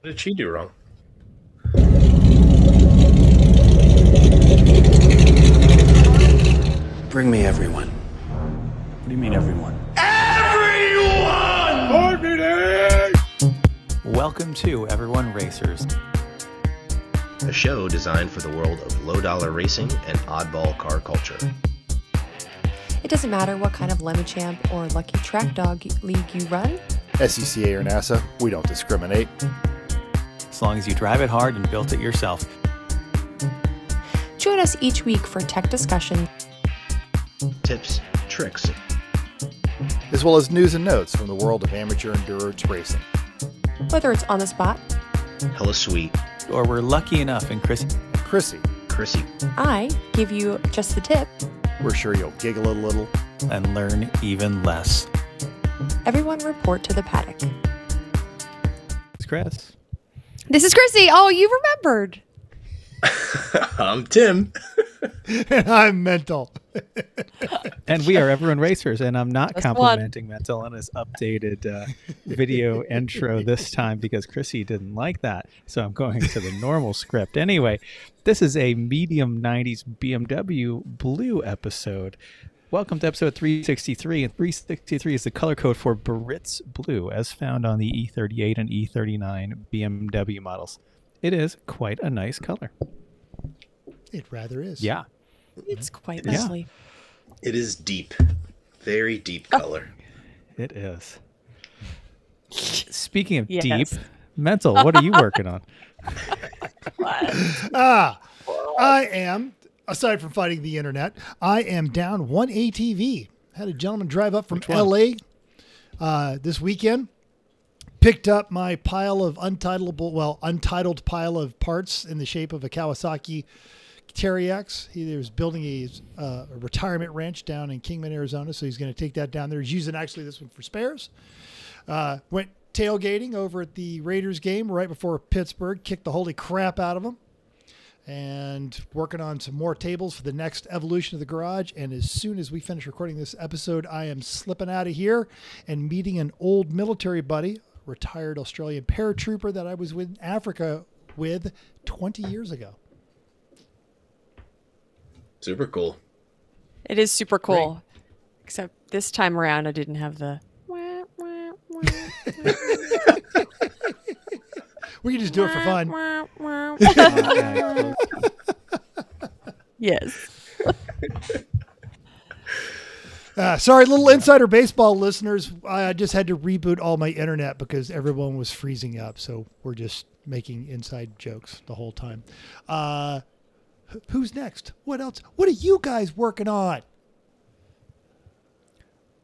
What did she do wrong? Bring me everyone. What do you mean, everyone? Everyone! Marketing! Welcome to Everyone Racers, A show designed for the world of low-dollar racing and oddball car culture. It doesn't matter what kind of Lemmy Champ or Lucky Track Dog league you run. SCCA or NASA, we don't discriminate. as long as you drive it hard and built it yourself. Join us each week for tech discussion, Tips, tricks, As well as news and notes from the world of amateur endurance racing. whether it's on the spot, hella sweet, Or we're lucky enough in Chrissy, Chrissy, I give you just the tip. we're sure you'll giggle a little. and learn even less. Everyone report to the paddock. It's Chris. This is Chrissy. Oh, you remembered. I'm Tim. And I'm mental. And we are Everyone Racers, and I'm not That's complimenting Mental on his updated video intro this time because Chrissy didn't like that. So I'm going to the normal script. Anyway, this is a medium 90s BMW Blue episode. Welcome to episode 363, and 363 is the color code for Barrett's Blue, as found on the E38 and E39 BMW models. It is quite a nice color. It rather is. Yeah. It's quite Yeah. lovely. It is deep, very deep color. It is. Speaking of Yes. deep, Mental, what are you working on? I am, aside from fighting the internet, I am down one ATV. Had a gentleman drive up from LA this weekend. Picked up my pile of untitled pile of parts in the shape of a Kawasaki Terriax. He was building a retirement ranch down in Kingman, Arizona, so he's going to take that down there. He's using actually this one for spares. Went tailgating over at the Raiders game right before Pittsburgh, kicked the holy crap out of them, and working on some more tables for the next evolution of the garage. And as soon as we finish recording this episode, I am slipping out of here and meeting an old military buddy, retired Australian paratrooper that I was in Africa with 20 years ago. Super cool. It is super cool. Great. Except this time around, I didn't have the. We can just do it for fun. Yes. Sorry, little insider baseball listeners. I just had to reboot all my internet because everyone was freezing up. So we're just making inside jokes the whole time. Who's next? What else? What are you guys working on?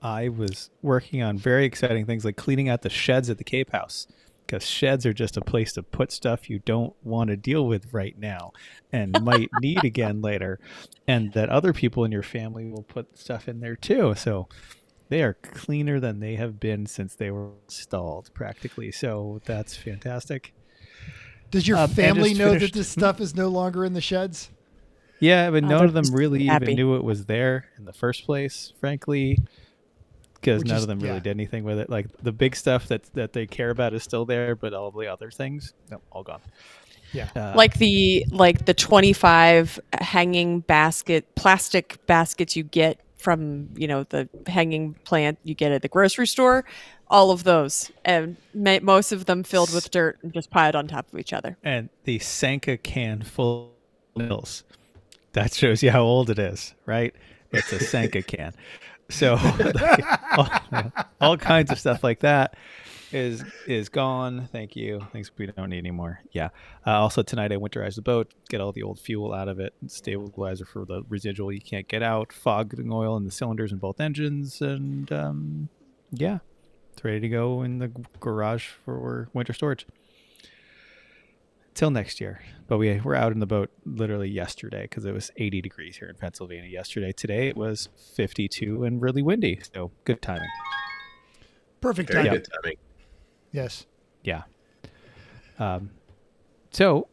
I was working on very exciting things like cleaning out the sheds at the Cape House, because sheds are just a place to put stuff you don't want to deal with right now and might need again later, and that other people in your family will put stuff in there too. So they are cleaner than they have been since they were installed practically. So that's fantastic. Does your family just know finished- that this stuff is no longer in the sheds? Yeah, but none of them just really happy. even knew it was there in the first place, frankly, because Which none is- of them really yeah. did anything with it. Like the big stuff that they care about is still there, but all the other things, no, all gone. Yeah. Like the 25 hanging plastic baskets you get from, the hanging plant you get at the grocery store, all of those, and most of them filled with dirt and just piled on top of each other. And the Sanka can full of Mills. That shows you how old it is, right? It's a Sanka can. So all kinds of stuff like that is gone. Thank you. Things we don't need anymore. Yeah. Also tonight I winterized the boat, get all the old fuel out of it, stabilizer for the residual you can't get out, fogging oil in the cylinders in both engines, and yeah, it's ready to go in the garage for winter storage. Till next year. But we're out in the boat literally yesterday because it was 80 degrees here in Pennsylvania yesterday. Today it was 52 and really windy. So good timing. Perfect Very timing. good timing. Yes. Yeah. So,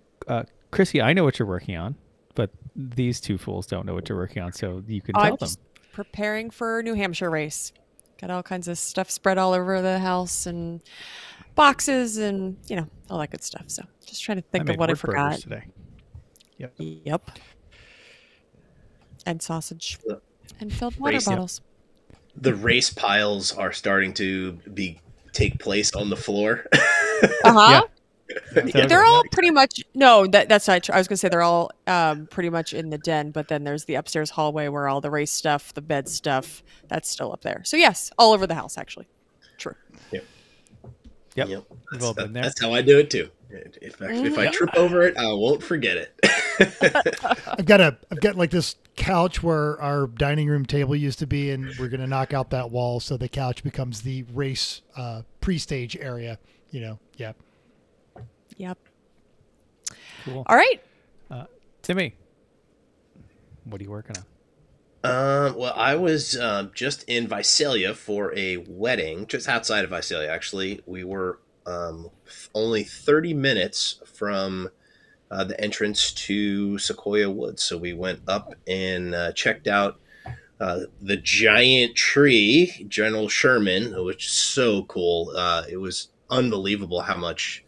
Chrissy, I know what you're working on, but these two fools don't know what you're working on. So you can tell I'm them. just preparing for New Hampshire race. Got all kinds of stuff spread all over the house, and boxes and, all that good stuff. So just trying to think of what I forgot. Today. Yep. And sausage and filled water bottles. The race piles are starting to take place on the floor. Uh-huh. Yeah. They're all pretty much that's not true. I was gonna say they're all pretty much in the den, but then there's the upstairs hallway where all the race stuff, the bed stuff, that's still up there. So yes, all over the house actually. True. Yep. We've all been there. That's how I do it too. If I trip over it, I won't forget it. I've got like this couch where our dining room table used to be, and we're gonna knock out that wall so the couch becomes the race pre-stage area. Yeah. Yep. Cool. All right. Timmy, what are you working on? Well, I was just in Visalia for a wedding, just outside of Visalia, actually. We were only 30 minutes from the entrance to Sequoia Woods. So we went up and checked out the giant tree, General Sherman, which is so cool. It was unbelievable how much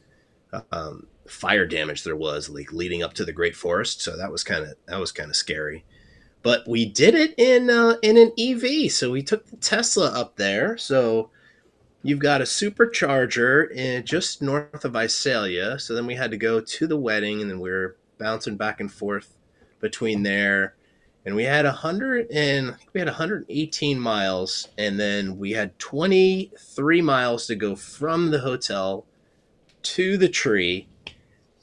fire damage there was, like leading up to the Great Forest. So that was kind of scary. But we did it in an EV. So we took the Tesla up there. So you've got a supercharger just north of Visalia. So then we had to go to the wedding, and then we were bouncing back and forth between there. And we had 118 miles, and then we had 23 miles to go from the hotel to the tree.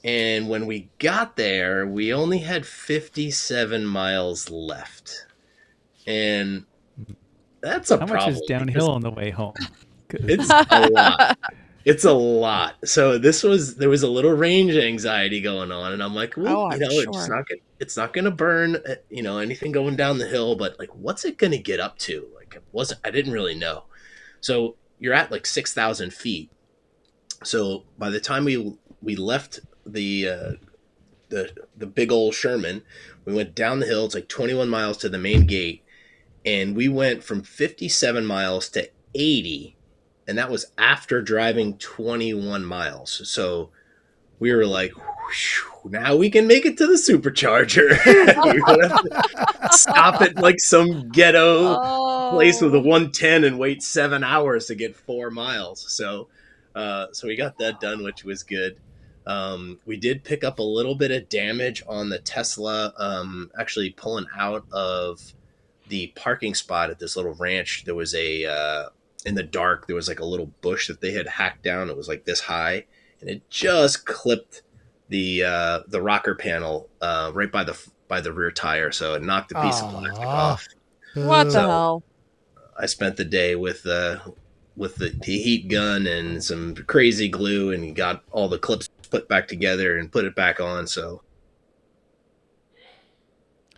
And when we got there, we only had 57 miles left. And that's a problem. How much is downhill on the way home? It's a lot. It's a lot. So there was a little range anxiety going on, and I'm like, well, sure. it's not going to burn, anything going down the hill, but like, what's it going to get up to? Like, I didn't really know. So you're at like 6,000 feet. So by the time we left the big old Sherman, we went down the hill. It's like 21 miles to the main gate, and we went from 57 miles to 80. And that was after driving 21 miles. So we were like, now we can make it to the supercharger. We don't have to stop at like some ghetto place with a 110 and wait 7 hours to get 4 miles. So we got that done, which was good. We did pick up a little bit of damage on the Tesla, actually pulling out of the parking spot at this little ranch. There was in the dark, there was like a little bush that they had hacked down. It was like this high, and it just clipped the rocker panel right by the rear tire. So it knocked a piece of plastic off. What the hell? I spent the day with the heat gun and some crazy glue, and got all the clips put back together and put it back on. So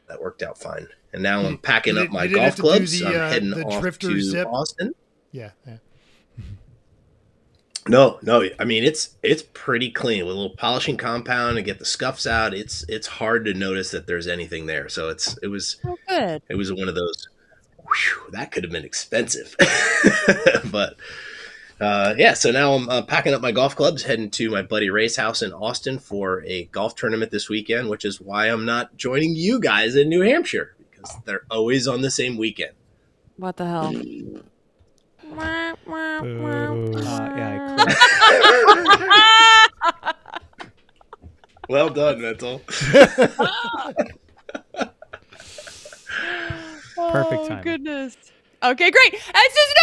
that worked out fine. And now I'm packing up my golf clubs. I'm heading off to Austin. Yeah. No. I mean, it's pretty clean with a little polishing compound and get the scuffs out. It's hard to notice that there's anything there. So it was good. It was one of those. Whew, that could have been expensive, but yeah. So now I'm packing up my golf clubs, heading to my buddy Ray's house in Austin for a golf tournament this weekend, which is why I'm not joining you guys in New Hampshire, because they're always on the same weekend. What the hell? Well done, Mental. Perfect time. Oh, goodness. Okay, great. And it's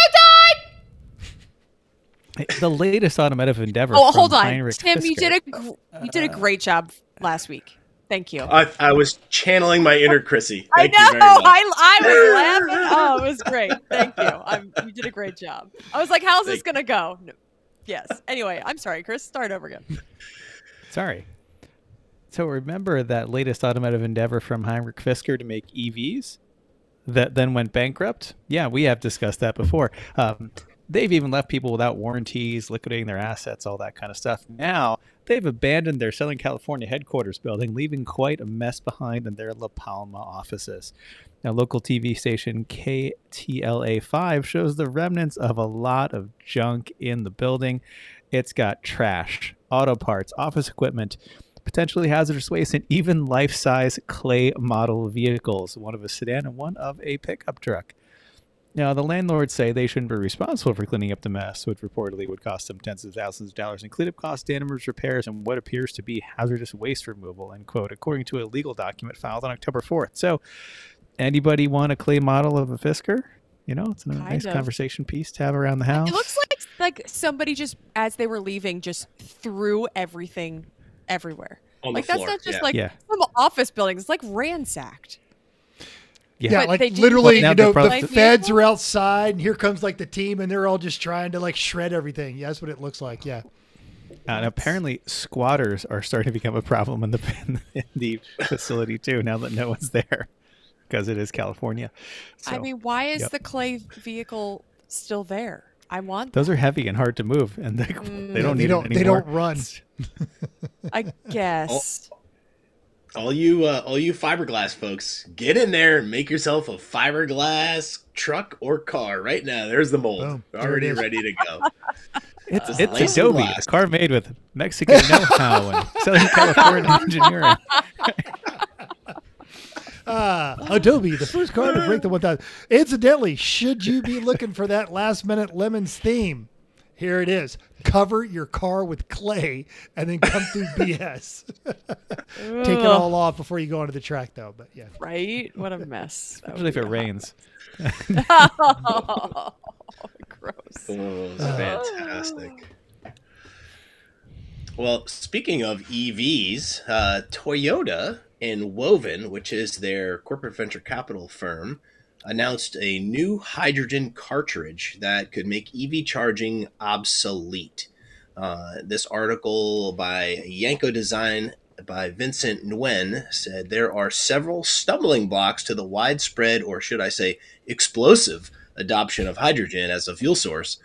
no time. The latest automotive endeavor. Oh, hold on, Heinrich Tim. Fisker. You did a great job last week. Thank you. I was channeling my inner Chrissy. Thank you very much. I was laughing. Oh, it was great. Thank you. You did a great job. I was like, how's this going to go? No. Yes. Anyway, I'm sorry, Chris. Start over again. Sorry. So remember that latest automotive endeavor from Heinrich Fisker to make EVs that then went bankrupt? Yeah, we have discussed that before. They've even left people without warranties, liquidating their assets, all that kind of stuff. Now, they've abandoned their Southern California headquarters building, leaving quite a mess behind in their La Palma offices. Now, local TV station KTLA5 shows the remnants of a lot of junk in the building. It's got trash, auto parts, office equipment, potentially hazardous waste, and even life-size clay model vehicles, one of a sedan and one of a pickup truck. Now, the landlords say they shouldn't be responsible for cleaning up the mess, which reportedly would cost them tens of thousands of dollars in cleanup costs, damage repairs, and what appears to be hazardous waste removal, end quote, according to a legal document filed on October 4th. So, anybody want a clay model of a Fisker? You know, it's a nice conversation piece to have around the house. It looks like somebody just, as they were leaving, just threw everything everywhere. On like the floor. That's not just some office buildings. It's like ransacked. Yeah, but like literally, the feds vehicle? are outside, and here comes like the team, and they're all just trying to like shred everything. Yeah, that's what it looks like. Yeah. And apparently, squatters are starting to become a problem in the facility too. Now that no one's there, because it is California. So, I mean, why is the clay vehicle still there? I want those are heavy and hard to move, and they don't need it anymore. They don't run. I guess. All you fiberglass folks, get in there and make yourself a fiberglass truck or car right now. There's the mold. Boom. Already ready to go. It's Adobe, a car made with Mexican know-how and Southern California engineering. Adobe, the first car to break the 1,000. Incidentally, should you be looking for that last-minute Lemons theme, here it is. Cover your car with clay and then come through BS. Take it all off before you go onto the track, though. But yeah, right? What a mess. Especially if it rains. Oh, gross. Oh, fantastic. Well, speaking of EVs, Toyota and Woven, which is their corporate venture capital firm, announced a new hydrogen cartridge that could make EV charging obsolete. This article by Yanko Design by Vincent Nguyen said there are several stumbling blocks to the widespread, or should I say explosive, adoption of hydrogen as a fuel source,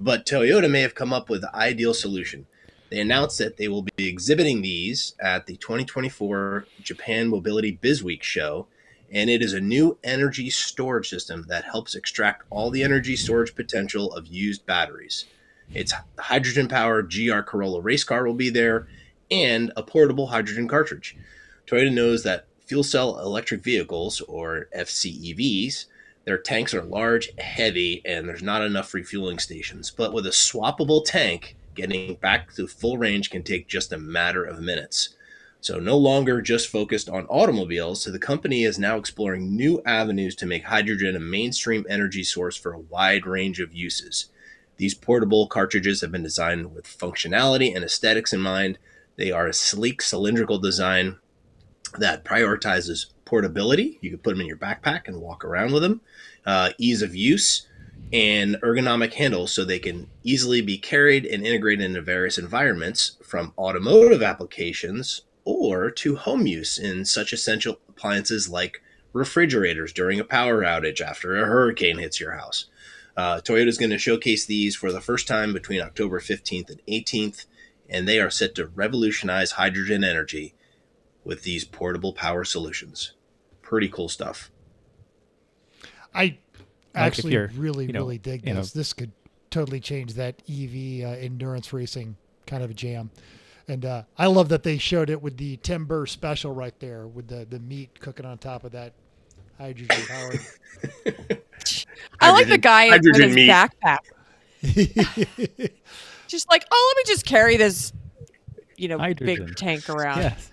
but Toyota may have come up with the ideal solution. They announced that they will be exhibiting these at the 2024 Japan Mobility BizWeek show, and it is a new energy storage system that helps extract all the energy storage potential of used batteries. Its hydrogen-powered GR Corolla race car will be there, and a portable hydrogen cartridge. Toyota knows that fuel cell electric vehicles, or FCEVs, their tanks are large, heavy, and there's not enough refueling stations. But with a swappable tank, getting back to full range can take just a matter of minutes. So no longer just focused on automobiles, so the company is now exploring new avenues to make hydrogen a mainstream energy source for a wide range of uses. These portable cartridges have been designed with functionality and aesthetics in mind. They are a sleek cylindrical design that prioritizes portability. You can put them in your backpack and walk around with them. Ease of use and ergonomic handles so they can easily be carried and integrated into various environments, from automotive applications or to home use in such essential appliances like refrigerators during a power outage after a hurricane hits your house. Toyota is going to showcase these for the first time between October 15th and 18th, and they are set to revolutionize hydrogen energy with these portable power solutions. Pretty cool stuff. I actually really dig this. know. This could totally change that EV endurance racing kind of a jam. And I love that they showed it with the Tim Burr special right there with the meat cooking on top of that hydrogen powered. I like the guy with his meat. backpack. Just like, let me just carry this, Hydrogen. big tank around. Yes.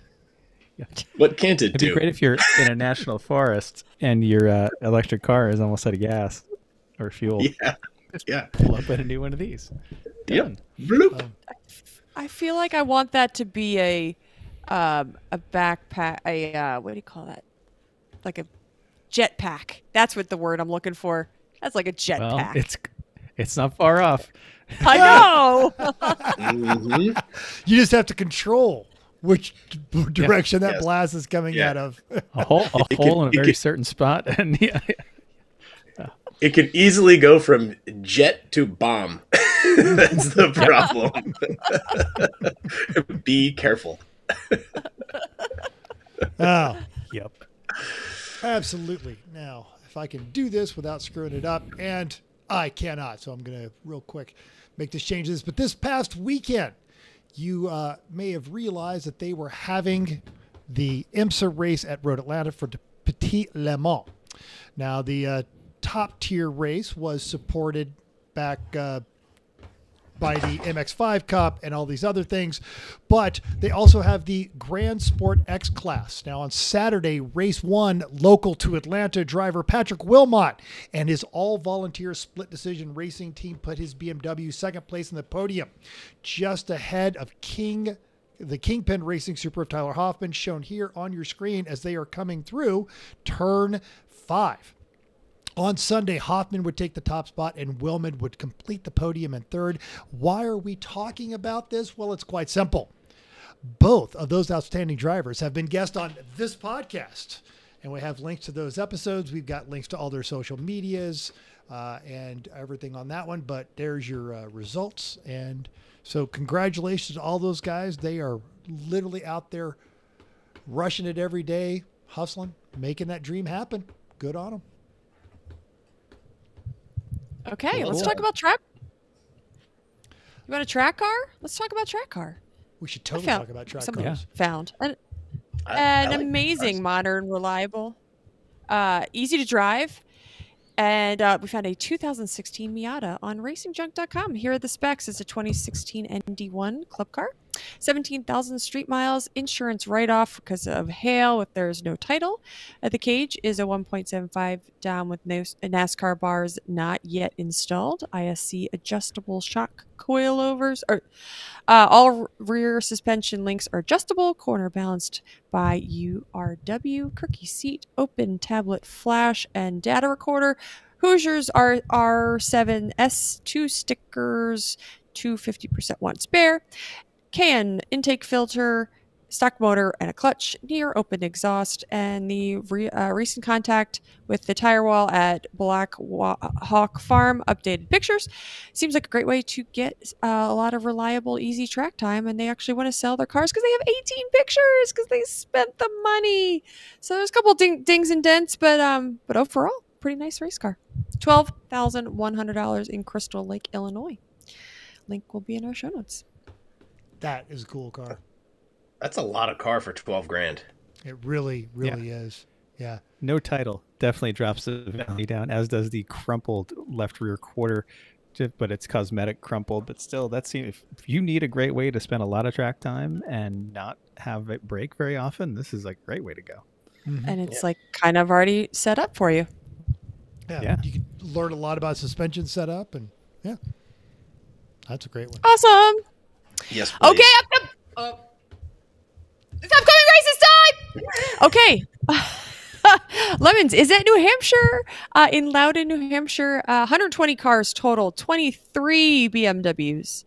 What can't it It'd do? be great if you're in a national forest and your electric car is almost out of gas or fuel. Yeah. Pull up in a new one of these. Done. Bloop. I feel like I want that to be a backpack. What do you call that? Like a jetpack. That's what the word I'm looking for. That's like a Well, jetpack. it's not far off. I know. Mm-hmm. You just have to control which direction that Yes. blast is coming out of. A hole in a very certain spot, and It could easily go from jet to bomb. That's the problem. Be careful. Oh, yep. absolutely. Now, if I can do this without screwing it up, and I cannot. So I'm going to real quick make this change. But this past weekend, you may have realized that they were having the IMSA race at Road Atlanta for the Petit Le Mans. Now, the top tier race was supported back by the MX5 Cup and all these other things, but they also have the Grand Sport X class. Now on Saturday, race 1, local to Atlanta, driver Patrick Wilmont and his all-volunteer split decision racing team put his BMW second place in the podium, just ahead of the Kingpin Racing Super of Tyler Hoffman, shown here on your screen as they are coming through turn 5. On Sunday, Hoffman would take the top spot and Wilmont would complete the podium in third. Why are we talking about this? Well, it's quite simple. Both of those outstanding drivers have been guests on this podcast, and we have links to those episodes. We've got links to all their social medias and everything on that one, but there's your results. And so congratulations to all those guys. They are literally out there rushing it every day, hustling, making that dream happen. Good on them. Okay, let's talk about track. You want a track car? Let's talk about track car. We should totally talk about track cars. Found an like amazing, cars. modern, reliable, easy to drive. And we found a 2016 Miata on racingjunk.com. Here are the specs. It's a 2016 ND1 club car. 17,000 street miles, insurance write-off because of hail if there's no title. The cage is a 1.75 down with no NASCAR bars not yet installed. ISC adjustable shock coilovers. All rear suspension links are adjustable, corner balanced by URW, Kirky seat, open tablet flash, and data recorder. Hoosiers are R7S, 2 stickers, 250% one spare. Can intake filter, stock motor, and a clutch, near open exhaust, and the recent contact with the tire wall at Black Hawk Farm updated pictures. Seems like a great way to get a lot of reliable, easy track time, and they actually want to sell their cars because they have 18 pictures because they spent the money. So there's a couple dings and dents, but overall, pretty nice race car. $12,100 in Crystal Lake, Illinois. Link will be in our show notes. That is a cool car. That's a lot of car for 12 grand. It really is. Yeah. No title definitely drops the value down, as does the crumpled left rear quarter, but it's cosmetic crumpled. But still, if you need a great way to spend a lot of track time and not have it break very often, this is a great way to go. Mm-hmm. And it's kind of already set up for you. Yeah. You can learn a lot about suspension setup, and that's a great one. Awesome. Yes, please. Okay, it's upcoming races time. Okay. Lemons is at New Hampshire, in Loudon, New Hampshire. 120 cars total, 23 BMWs.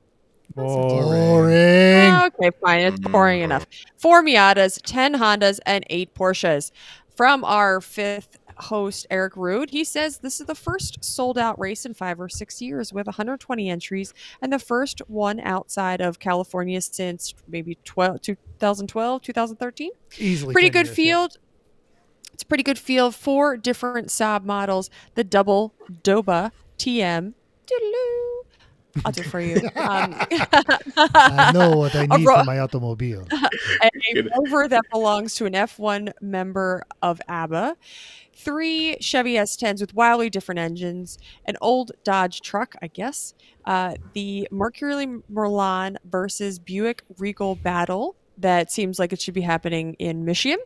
Boring. Okay, fine. It's boring enough. 4 Miatas, 10 Hondas, and 8 Porsches. From our 5th host, Eric Rude, he says this is the first sold-out race in 5 or 6 years with 120 entries, and the first one outside of California since maybe 2012, 2013. Easily. Pretty good field. It's a pretty good field. 4 different Saab models. The double Doba TM. Doodaloo. I'll do it for you. I know what I need for my automobile. A Rover that belongs to an F1 member of ABBA. 3 Chevy S10s with wildly different engines. An old Dodge truck, I guess. The Mercury Milan versus Buick Regal battle. That seems like it should be happening in Michigan.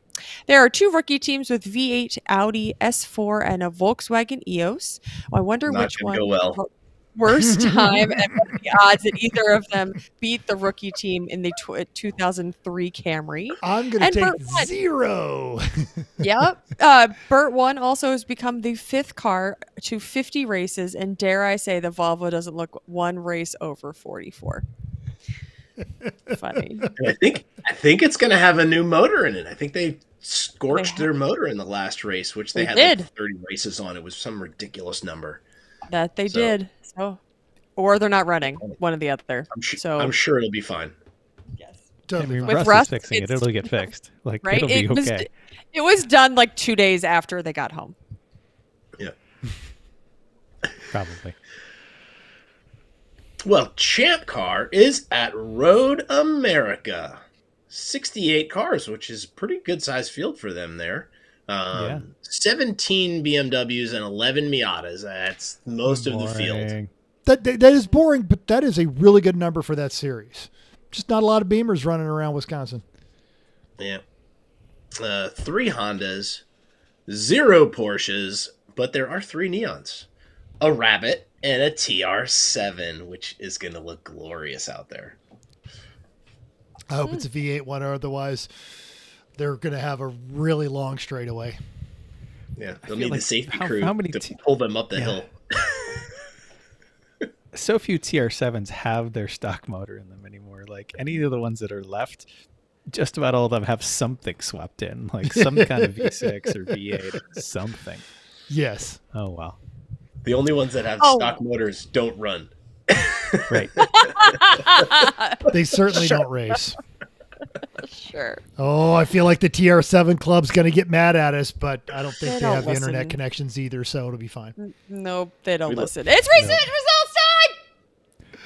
There are 2 rookie teams with V8 Audi S4 and a Volkswagen EOS. I wonder which one go well. Worst time and what are the odds that either of them beat the rookie team in the 2003 Camry. I'm going to take 0. Yep. BertOne also has become the 5th car to 50 races, and dare I say the Volvo doesn't look one race over 44. Funny. I think it's going to have a new motor in it. I think they scorched their motor in the last race, which they had like 30 races on. It was some ridiculous number. That they did. So, or they're not running. One or the other. I'm sure it'll be fine. Yes. Totally. With Rust is fixing it. It'll get fixed. Right? It'll be okay. It was done 2 days after they got home. Yeah. Probably. Well, Champ Car is at Road America. 68 cars, which is a pretty good sized field for them there. 17 BMWs and 11 Miatas. That's most of the field. That is boring, but that is a really good number for that series. Just not a lot of Beamers running around Wisconsin. Yeah. 3 Hondas, 0 Porsches, but there are 3 Neons. A Rabbit and a TR7, which is going to look glorious out there. I hope it's a V8 one, or otherwise they're going to have a really long straightaway. Yeah, they'll need the safety crew to to pull them up the hill. So few TR7s have their stock motor in them anymore. Like any of the ones that are left, just about all of them have something swept in, like some kind of V6 or V8 or something. Yes. Oh, wow. The only ones that have stock motors don't run. Right. They certainly don't race. Sure. Oh, I feel like the TR7 club's going to get mad at us, but I don't think they have listen. internet connections either, so it'll be fine. Nope, they don't listen. It's recent results time!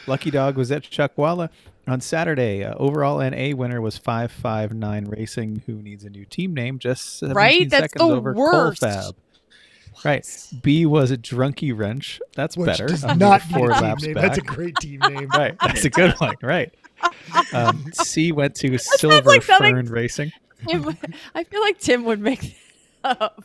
Lucky Dog was at Chuckwalla on Saturday. Overall NA winner was 559 Racing, who needs a new team name, just 17 That's seconds the over worst. Colfab. Right. B was a Drunky Wrench. That's Which better. does Under not 4 need a team laps name. back. That's a great team name. Right. That's a good one. Right. C went to Silver like something- Fern Racing. I feel like Tim would make that up.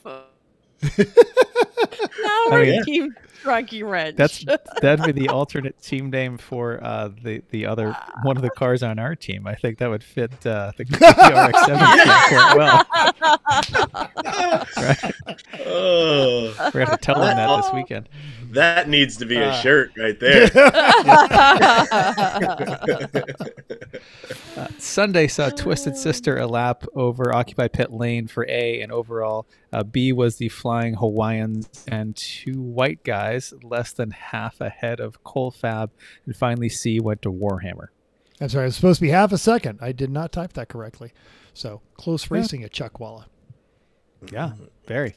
Now mean, Team Drunky Wrench. That'd be the alternate team name for the other one of the cars on our team. I think that would fit the RX-7 quite well. Right? Oh, We're going to have to tell them that this weekend. that needs to be a shirt right there. Sunday saw Twisted Sister a lap over Occupy Pit Lane for A, and overall B was the Flying Hawaiians and 2 white guys, less than half ahead of Colfab, and finally C went to Warhammer. I'm sorry, it's supposed to be half a second. I did not type that correctly. So, close racing at Chuckwalla. Yeah, very.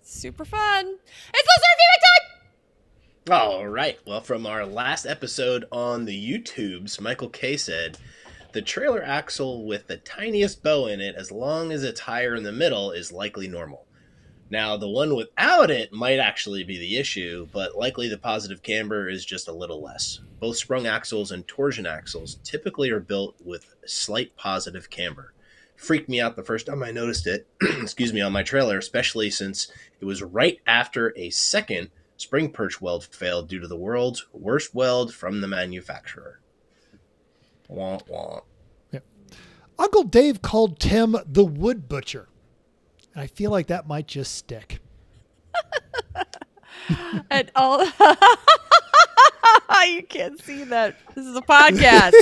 Super fun. It's listener feedback time! All right. Well, from our last episode on the YouTubes, Michael K said, the trailer axle with the tiniest bow in it, as long as it's higher in the middle, is likely normal. Now, the one without it might actually be the issue, but likely the positive camber is just a little less. Both sprung axles and torsion axles typically are built with slight positive camber. Freaked me out the first time I noticed it, on my trailer, especially since it was right after a second spring perch weld failed due to the world's worst weld from the manufacturer. Wah, wah. Yeah. Uncle Dave called Tim the wood butcher. And I feel like that might just stick. And all you can't see that. This is a podcast.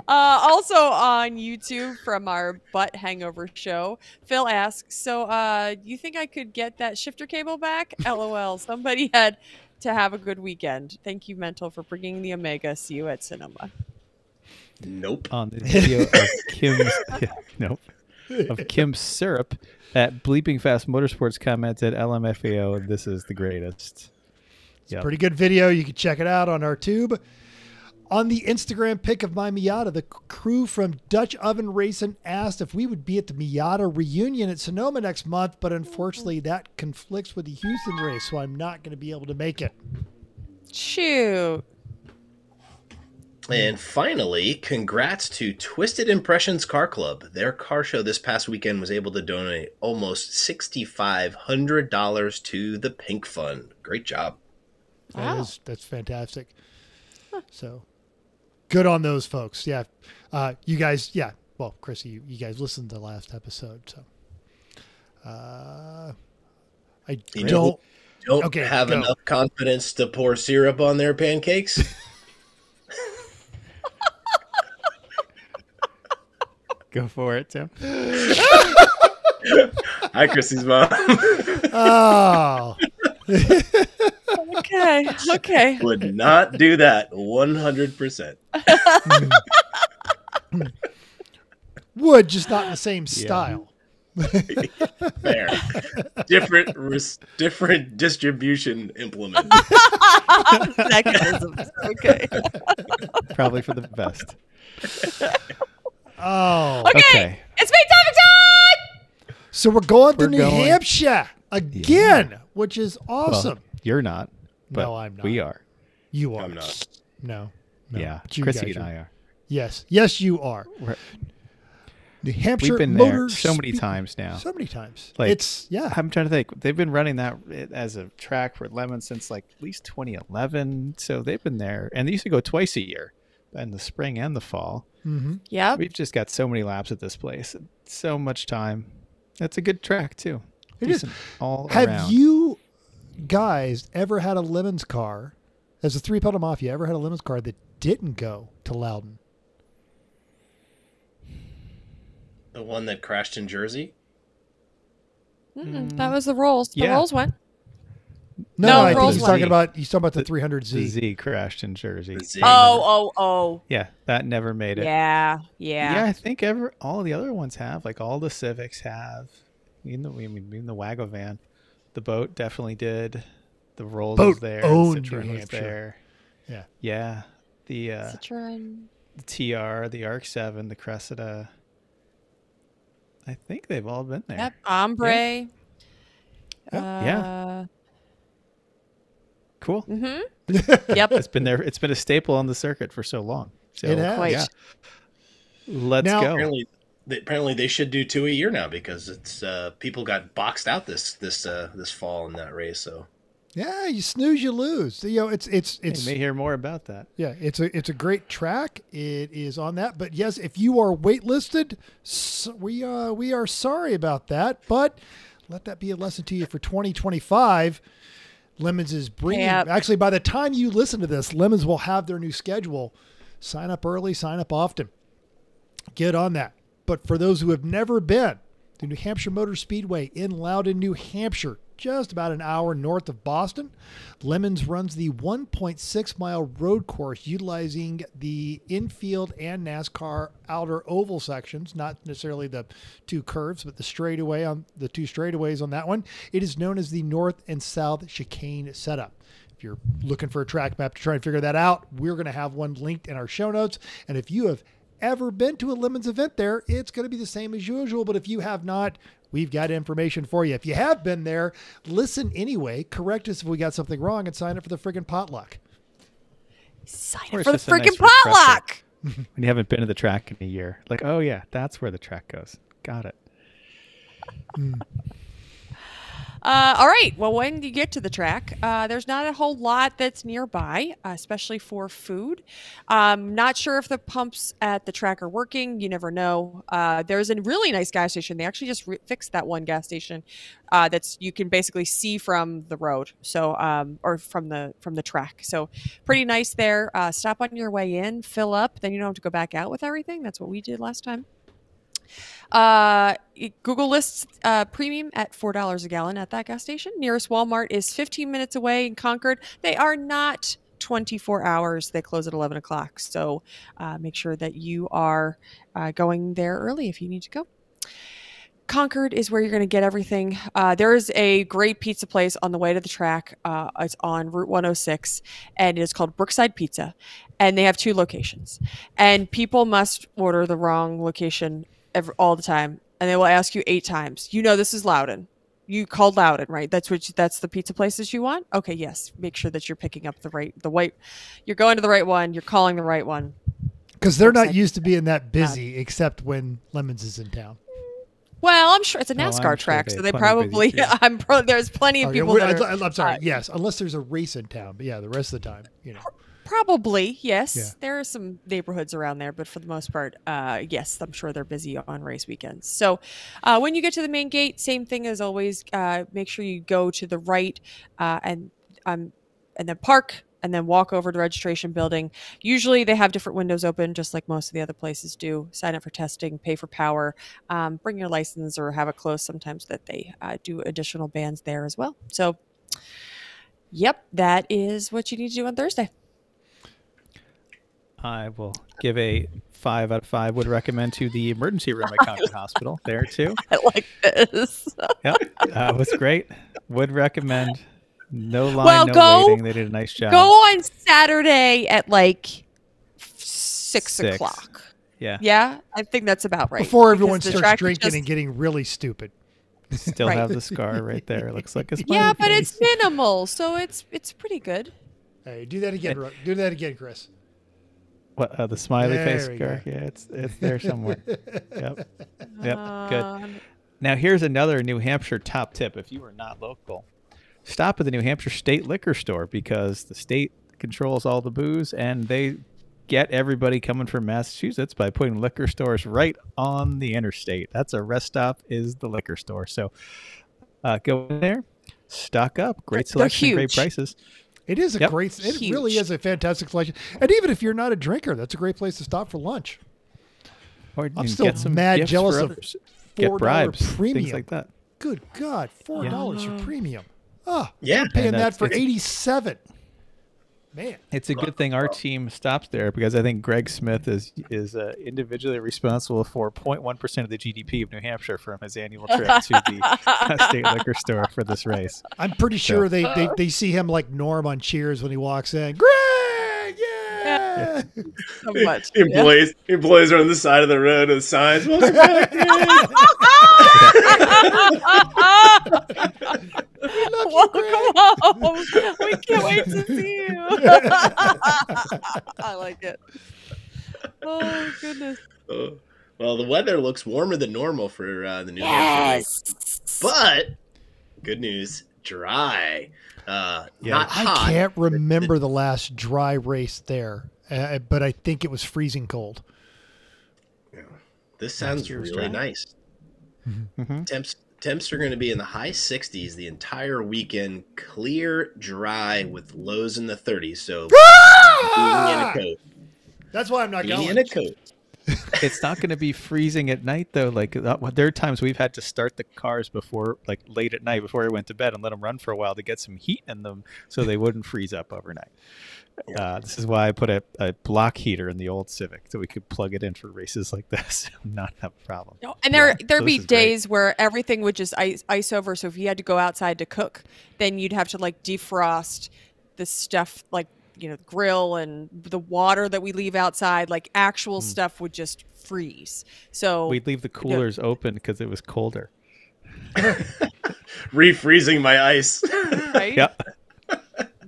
Also on YouTube from our butt hangover show, Phil asks, so you think I could get that shifter cable back? LOL. Somebody had to have a good weekend. Thank you, Mental, for bringing the Omega. See you at Cinema. Nope. On the video of Kim's of Kim's syrup at Bleeping Fast Motorsports commented, LMFAO, this is the greatest. It's a pretty good video. You can check it out on our tube. On the Instagram pic of my Miata, the crew from Dutch Oven Racing asked if we would be at the Miata reunion at Sonoma next month, but unfortunately that conflicts with the Houston race, so I'm not going to be able to make it. Shoot. And finally, congrats to Twisted Impressions Car Club. Their car show this past weekend was able to donate almost $6,500 to the Pink Fund. Great job. Wow. That's fantastic. So good on those folks. Yeah. You guys, yeah. Well, Chrissy, you guys listened to the last episode. So I don't have enough confidence to pour syrup on their pancakes. Go for it, Tim. Hi, Chrissy's mom. Oh. Okay. Would not do that 100%. Would, just not in the same style. Fair. Different distribution implement. Mechanisms. Okay. Probably for the best. Oh. Okay. It's main topic time! So we're going to We're New going- Hampshire again, which is awesome. Well, you're not. But No, I'm not. We are. You are. I'm not. No. Yeah. but you Chrissy guys and are. I are. Yes. Yes, you are. New Hampshire We've been Motor there so many Speed- times now. So many times. Like, It's, yeah. I'm trying to think. They've been running that as a track for Lemon since like at least 2011. So they've been there, and they used to go twice a year, in the spring and the fall. Mm-hmm. Yep. We've just got so many laps at this place, so much time. That's a good track too. It is. Decent all Have around. you guys ever had a Lemons car, as a 3-pedal mafia, ever had a Lemons car that didn't go to Loudon? The one that crashed in Jersey? That was the rolls. The Yeah. rolls went. No, I think Rolls he's went. talking about the 300Z. The Z crashed in Jersey. The Z. Oh. Yeah, that never made it. Yeah. Yeah, I think all the other ones have. Like all the Civics have. Even the Wago van. The boat definitely did. The Rolls Boat was there. owned Citroen New was Hampshire. there. Yeah. Yeah. The Citroen. TR, the Arc 7, the Cressida. I think they've all been there. Yep. Ombre. Yeah. Cool. Yep. It's been there. It's been a staple on the circuit for so long. So, It has. Quite. Yeah. Let's Now- go. Apparently they should do 2 a year now because it's people got boxed out this fall in that race. So Yeah, you snooze, you lose. You know, it's You may hear more about that. yeah, it's a great track. It is on that, but yes, if you are waitlisted, we are sorry about that. But let that be a lesson to you for 2025. Lemons is bringing. Yep. Actually, by the time you listen to this, Lemons will have their new schedule. Sign up early, sign up often. Get on that. But for those who have never been, the New Hampshire Motor Speedway in Loudon, New Hampshire, just about an hour north of Boston, Lemons runs the 1.6-mile road course utilizing the infield and NASCAR outer oval sections, not necessarily the two curves, but the two straightaways on that one. It is known as the North and South Chicane setup. If you're looking for a track map to try and figure that out, we're going to have one linked in our show notes. And if you have ever been to a Lemons event there, it's going to be the same as usual. But if you have not, we've got information for you. If you have been there, listen anyway, correct us if we got something wrong, and sign up for the friggin' potluck. Sign Or up it's for the just a nice freaking refresher. potluck. When you haven't been to the track in a year. Like, oh yeah, that's where the track goes. Got it. All right. Well, when you get to the track, there's not a whole lot that's nearby, especially for food. Not sure if the pumps at the track are working. You never know. There's a really nice gas station. They actually just fixed that one gas station that's you can basically see from the road, so or from the track. So pretty nice there. Stop on your way in, fill up, then you don't have to go back out with everything. That's what we did last time. Google lists premium at $4 a gallon at that gas station. Nearest Walmart is 15 minutes away in Concord. They are not 24 hours. They close at 11 o'clock. So make sure that you are going there early if you need to go. Concord is where you're going to get everything. There is a great pizza place on the way to the track. It's on Route 106, and it is called Brookside Pizza. And they have 2 locations. And people must order the wrong location all the time, and they will ask you 8 times. You know this is Loudon. You called Loudon, right? That's the pizza places you want. Okay, yes. Make sure that you're picking up you're going to the right one. You're calling the right one. Because they're not used to being that busy, except when Lemons is in town. Well, I'm sure it's a I'm NASCAR sure track, they so they plenty busy, probably. too. There's plenty of people. I'm sorry. Yes, unless there's a race in town, but yeah, the rest of the time, you know. Probably, yes. Yeah. There are some neighborhoods around there, but for the most part, yes, I'm sure they're busy on race weekends. So when you get to the main gate, same thing as always. Make sure you go to the right and then park and then walk over to the registration building. Usually they have different windows open, just like most of the other places do. Sign up for testing, pay for power, bring your license or have it close sometimes that they do additional bans there as well. So, yep, that is what you need to do on Thursday. I will give a 5 out of 5. Would recommend to the emergency room at Concord Hospital there too. I like this. Yep, it was great. Would recommend. No line, Well, no waiting. They did a nice job. Go on Saturday at like 6 o'clock. Yeah. Yeah, I think that's about right. Before everyone Because the starts track drinking just- and getting really stupid. Still Right. have the scar right there. It looks like a smiley Yeah, but face. it's minimal, so it's pretty good. Hey, do that again. Do that again, Chris. What? The smiley There face we scar. go. Yeah, it's there somewhere. Yep. Good. Um, Now here's another New Hampshire top tip. If you are not local, stop at the New Hampshire State Liquor Store because the state controls all the booze and they get everybody coming from Massachusetts by putting liquor stores right on the interstate. That's a rest stop is the liquor store. So go in there, stock up. Great They're selection, great huge. prices. It is a Yep. great. It really Huge. is a fantastic selection. And even if you're not a drinker, that's a great place to stop for lunch. Or I'm you still get some mad gifts jealous for of others. $4 Get bribes, premium. things like that. Good God, $4 for premium. Ah, Yeah. paying And that for it's- 87. Man, It's a good thing our team stops there because I think Greg Smith is individually responsible for 0.1% of the GDP of New Hampshire from his annual trip to the state liquor store for this race. I'm pretty sure they see him like Norm on Cheers when he walks in. Greg, yeah. so much. Employees are on the side of the road with signs. Welcome back, Welcome home. We can't wait to see you. I like it. Oh goodness. Well, the weather looks warmer than normal for the New Hampshire race. Yes. But good news, dry. Not hot. I can't remember the last dry race there, but I think it was freezing cold. This sounds year's really dry. nice. Mm-hmm. Temps are going to be in the high 60s the entire weekend, clear, dry, with lows in the 30s. So, beanie and a coat. That's why I'm not Beanie going. and a coat. It's not going to be freezing at night though. Like there are times we've had to start the cars before, like late at night before we went to bed, and let them run for a while to get some heat in them so they wouldn't freeze up overnight. This is why I put a block heater in the old Civic so we could plug it in for races like this and not have a problem. No, and there'd so be this is great. days where everything would just ice over. So if you had to go outside to cook, then you'd have to like defrost the stuff, like grill and the water that we leave outside. Like actual stuff would just freeze. So We'd leave the coolers open because it was colder. Refreezing my ice. right? Yep.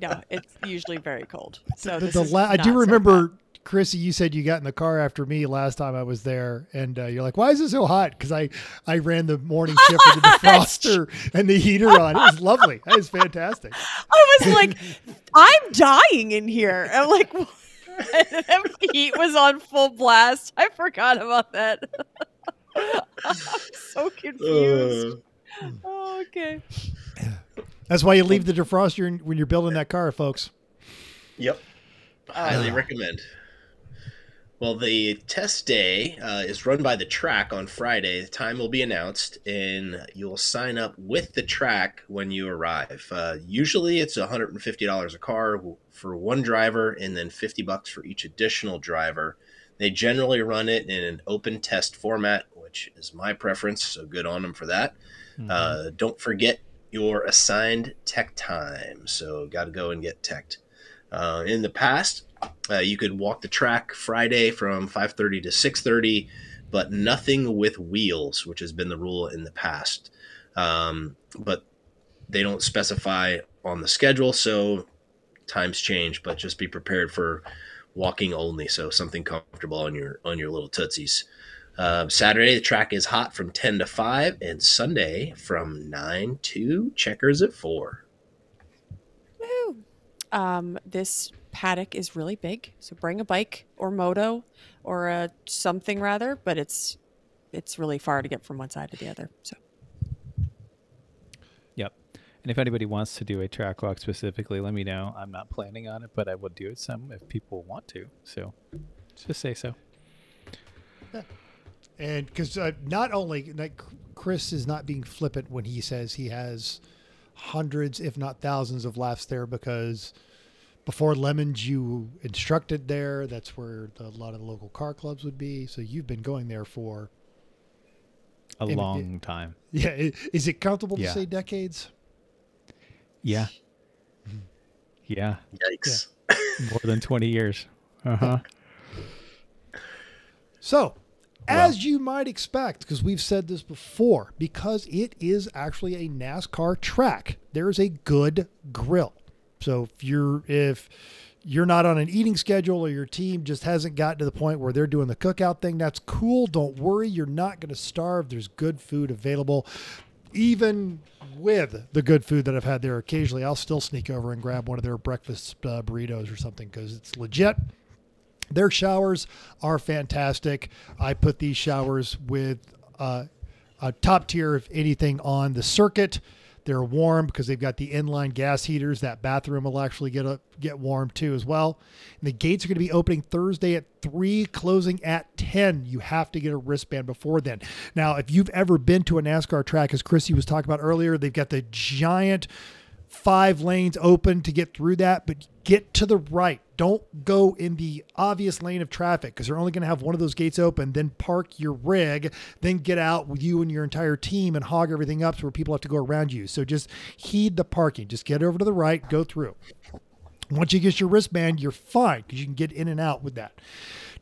No, it's usually very cold. So I do remember, Chrissy, you said you got in the car after me last time I was there, and you're like, "Why is it so hot?" Because I ran the morning shift with the defroster and the heater on. It was lovely. That was fantastic. I was like, I'm dying in here. I'm like, the heat was on full blast. I forgot about that. I'm so confused. Oh, okay. That's why you leave the defroster when you're building that car, folks. Yep. Highly recommend. Well, the test day is run by the track on Friday. The time will be announced, and you'll sign up with the track when you arrive. Usually it's $150 a car for one driver and then $50 for each additional driver. They generally run it in an open test format, which is my preference, so good on them for that. Don't forget your assigned tech time, so got to go and get teched. In the past, you could walk the track Friday from 5:30 to 6:30, but nothing with wheels, which has been the rule in the past. But they don't specify on the schedule, so times change. But just be prepared for walking only, so something comfortable on your little tootsies. Saturday, the track is hot from 10 to 5, and Sunday from 9 to checkers at 4. Woo. This paddock is really big, so bring a bike or moto or something rather, but it's really far to get from one side to the other. So. Yep. And if anybody wants to do a track walk specifically, let me know. I'm not planning on it, but I would do it some if people want to. So just say so. Yeah. And because not only like Chris is not being flippant when he says he has hundreds, if not thousands, of laps there because Before Lemons, you instructed there. That's where a lot of the local car clubs would be. So you've been going there for a long time. Yeah. Is it comfortable to say decades? Yeah. Yeah. Yikes. More than 20 years. Uh-huh. So, as you might expect, because we've said this before, because it is actually a NASCAR track, there's a good grill. So if you're not on an eating schedule or your team just hasn't gotten to the point where they're doing the cookout thing, that's cool. Don't worry. You're not going to starve. There's good food available. Even with the good food that I've had there occasionally, I'll still sneak over and grab one of their breakfast burritos or something because it's legit. Their showers are fantastic. I put these showers with a top tier of anything on the circuit. They're warm because they've got the inline gas heaters. That bathroom will actually get warm too as well. And the gates are going to be opening Thursday at 3, closing at 10. You have to get a wristband before then. Now, if you've ever been to a NASCAR track, as Chrissy was talking about earlier, they've got the giant 5 lanes open to get through that, but get to the right. Don't go in the obvious lane of traffic because they're only going to have one of those gates open, then park your rig, then get out with you and your entire team and hog everything up so where people have to go around you. So just heed the parking. Just get over to the right, go through. Once you get your wristband, you're fine because you can get in and out with that.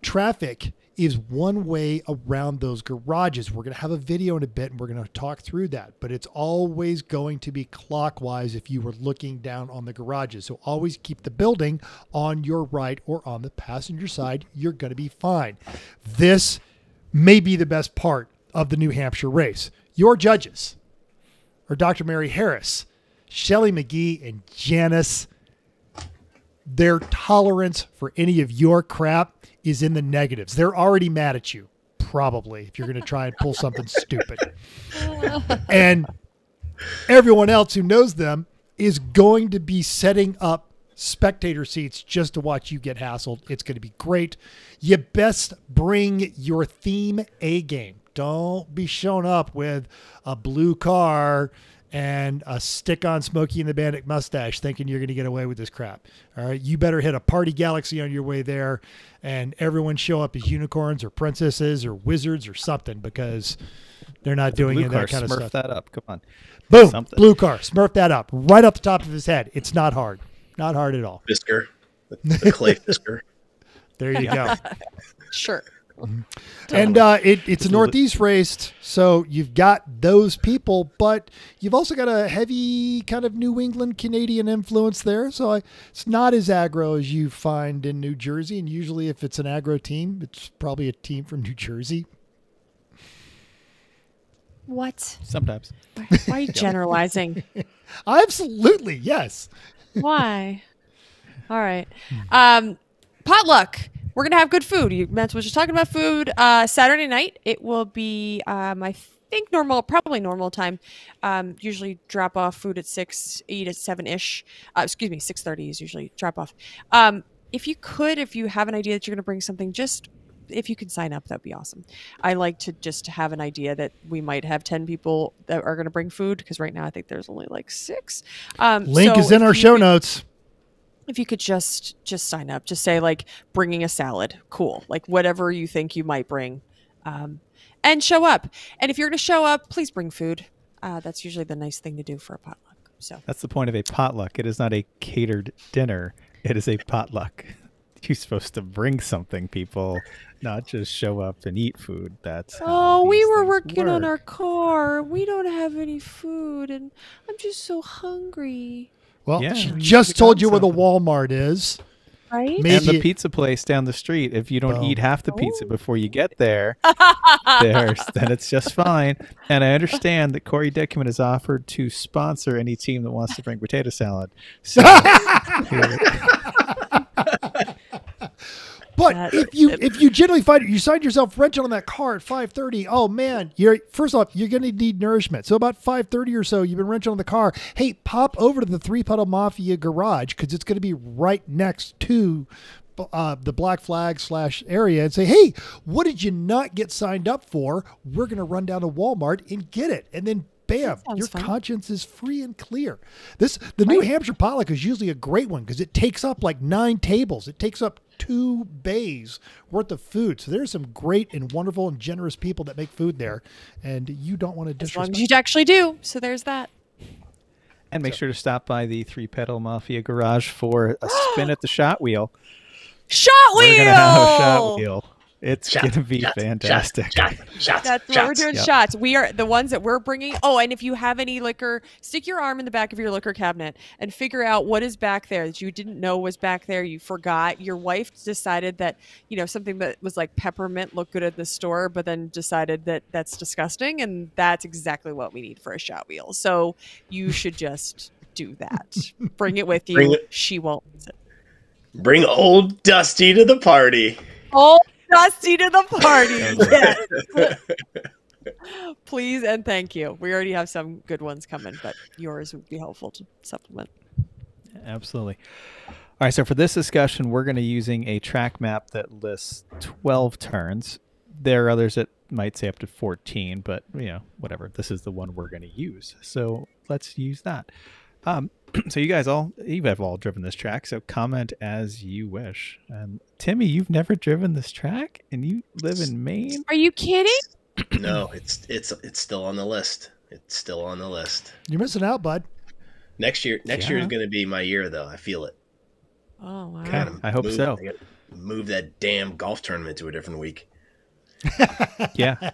Traffic is one way around those garages. We're going to have a video in a bit and we're going to talk through that, but it's always going to be clockwise if you were looking down on the garages. So always keep the building on your right or on the passenger side. You're going to be fine. This may be the best part of the New Hampshire race. Your judges are Dr. Mary Harris, Shelley McGee, and Janice. Their tolerance for any of your crap is in the negatives. They're already mad at you, probably, if you're going to try and pull something stupid. And everyone else who knows them is going to be setting up spectator seats just to watch you get hassled. It's going to be great. You best bring your theme A game. Don't be showing up with a blue car and a stick-on Smokey and the Bandit mustache thinking you're going to get away with this crap. All right, you better hit a party galaxy on your way there, and everyone show up as unicorns or princesses or wizards or something because they're not doing any of that kind of stuff. Smurf that up. Come on. Boom, Something. blue car. Smurf that up right up the top of his head. It's not hard. Not hard at all. Fisker. The clay Fisker. There you go. Sure. And it's a Northeast race, so you've got those people, but you've also got a heavy kind of New England Canadian influence there. So it's not as aggro as you find in New Jersey. And usually if it's an aggro team, it's probably a team from New Jersey. What? Sometimes. Why are you generalizing? Absolutely, yes. Why? All right. Potluck. We're going to have good food. You mentioned was just talking about food. Saturday night, it will be, I think probably normal time. Usually drop off food at 6, eat at 7-ish. 6:30 is usually drop off. If you have an idea that you're going to bring something, just if you can sign up, that'd be awesome. I like to just have an idea that we might have 10 people that are going to bring food because right now I think there's only like 6. Link is in our show notes. If you could just sign up, just say like bringing a salad, cool, like whatever you think you might bring, and show up. And if you're going to show up, please bring food. That's usually the nice thing to do for a potluck. So that's the point of a potluck. It is not a catered dinner. It is a potluck. You're supposed to bring something, people, not just show up and eat food. That's we were working on our car. We don't have any food, and I'm just so hungry. Well, yeah, she just told you where the Walmart is. Right? Maybe. And the pizza place down the street. If you don't eat half the pizza before you get there, then it's just fine. And I understand that Corey Dickman has offered to sponsor any team that wants to bring potato salad. So, but if you generally find you find yourself wrenching on that car at 5:30, oh man, first off you're going to need nourishment. So about 5:30 or so, you've been wrenching on the car. Hey, pop over to the 3 Puddle Mafia garage because it's going to be right next to the Black Flag / area and say, hey, what did you not get signed up for? We're going to run down to Walmart and get it, and then bam, sounds your fun. conscience is free and clear. The New Hampshire Potluck is usually a great one because it takes up like 9 tables. It takes up 2 bays worth of food. So there's some great and wonderful and generous people that make food there, and you don't want to As disrespect. long as you actually do. So there's that. And make sure to stop by the 3-Pedal Mafia garage for a spin at the shot wheel. Shot wheel! We're going to have a shot wheel. It's Shots, going to be shots, fantastic. Shots. That's what we're doing. Yep. Shots. We are the ones that we're bringing. Oh, and if you have any liquor, stick your arm in the back of your liquor cabinet and figure out what is back there that you didn't know was back there. You forgot. Your wife decided that, something that was like peppermint looked good at the store, but then decided that that's disgusting. And that's exactly what we need for a shot wheel. So you should just do that. Bring it with you. Bring it. She won't miss it. Bring old Dusty to the party. Oh, Dusty to the party. Yes. Please and thank you. We already have some good ones coming, but yours would be helpful to supplement. Absolutely. All right, so for this discussion, we're going to be using a track map that lists 12 turns. There are others that might say up to 14, but, whatever. This is the one we're going to use. So let's use that. So you have all driven this track, so comment as you wish. And Timmy, you've never driven this track, and you live in Maine? Are you kidding? No, it's still on the list. It's still on the list. You're missing out, bud. Next year is going to be my year, though. I feel it. Oh, wow. Okay, I hope so. I gotta move that damn golf tournament to a different week. Yeah.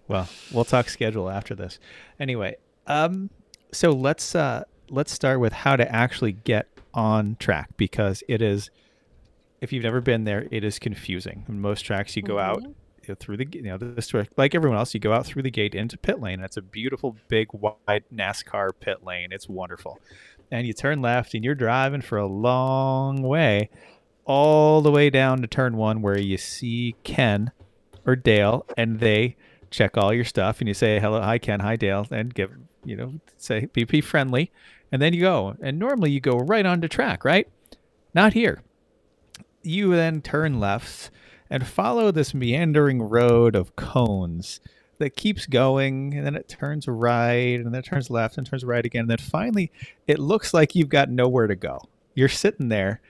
Well, we'll talk schedule after this. Anyway, so let's start with how to actually get on track, because it is, if you've never been there, it is confusing. In most tracks, you go out through the, this track, like everyone else, you go out through the gate into pit lane. And it's a beautiful, big, wide NASCAR pit lane. It's wonderful. And you turn left and you're driving for a long way, all the way down to turn 1, where you see Ken or Dale, and they check all your stuff, and you say, hello, hi, Ken, hi, Dale, and give, say, be friendly, and then you go. And normally you go right onto track, right? Not here. You then turn left and follow this meandering road of cones that keeps going, and then it turns right, and then it turns left and turns right again. And then finally, it looks like you've got nowhere to go. You're sitting there,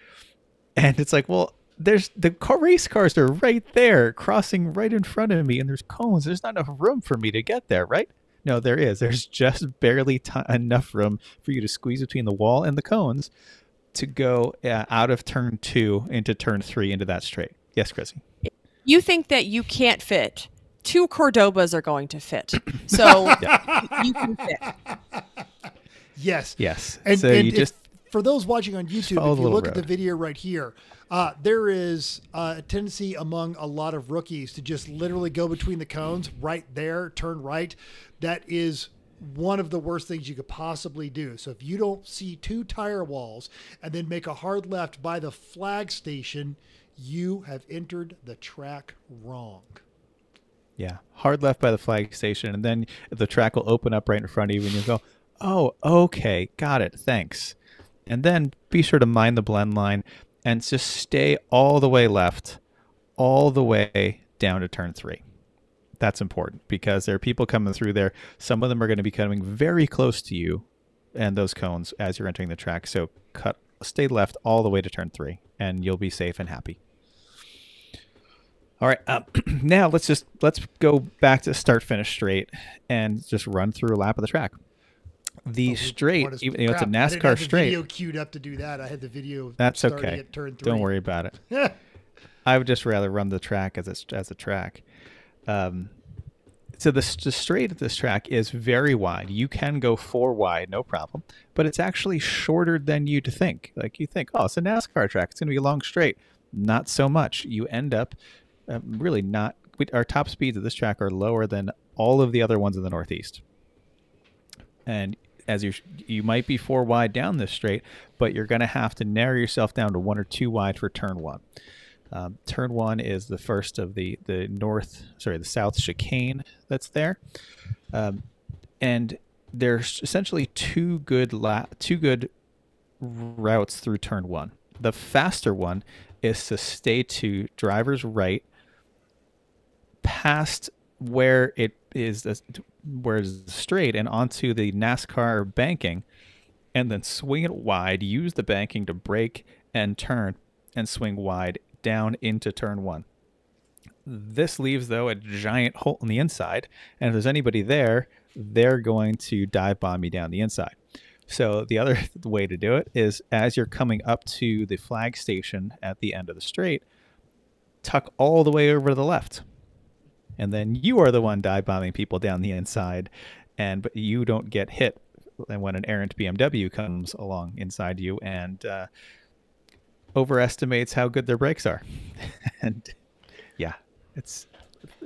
and it's like, well, there's race cars are right there, crossing right in front of me, and there's cones. There's not enough room for me to get there, right? No, there is. There's just barely enough room for you to squeeze between the wall and the cones to go out of turn 2 into turn 3 into that straight. Yes, Chrissy. You think that you can't fit. 2 Cordobas are going to fit. So you can fit. Yes. Yes. And, so and you just for those watching on YouTube, follow if the you little look at the road. video right here, there is a tendency among a lot of rookies to just literally go between the cones right there, turn right. That is one of the worst things you could possibly do. So if you don't see 2 tire walls and then make a hard left by the flag station, you have entered the track wrong. Yeah, hard left by the flag station, and then the track will open up right in front of you, and you'll go, oh, okay, got it, thanks. And then be sure to mind the blend line and just stay all the way left, all the way down to turn 3. That's important, because there are people coming through there. Some of them are going to be coming very close to you and those cones as you're entering the track. So stay left all the way to turn 3, and you'll be safe and happy. All right, now let's go back to start finish straight and just run through a lap of the track. The straight, it's a NASCAR I didn't have the straight. video queued up to do that. I had the video. That's starting okay. at turn 3. Don't worry about it. I would just rather run the track as a track. So the straight at this track is very wide. You can go 4 wide, no problem, but it's actually shorter than you'd think. Like you think, oh, it's a NASCAR track. It's going to be a long straight. Not so much. You end up really not. Our top speeds of this track are lower than all of the other ones in the Northeast. And as you might be 4 wide down this straight, but you're going to have to narrow yourself down to 1 or 2 wide for turn 1. Turn 1 is the first of the south chicane that's there, and there's essentially two good routes through turn 1. The faster one is to stay to driver's right, past where it is where it's straight and onto the NASCAR banking, and then swing it wide. Use the banking to brake and turn, and swing wide down into turn 1. This leaves, though, a giant hole in the inside, and if there's anybody there, they're going to dive bomb you down the inside. So the other way to do it is, as you're coming up to the flag station at the end of the straight, tuck all the way over to the left. And then you are the one dive bombing people down the inside, but you don't get hit when an errant BMW comes along inside you and overestimates how good their brakes are. And yeah, it's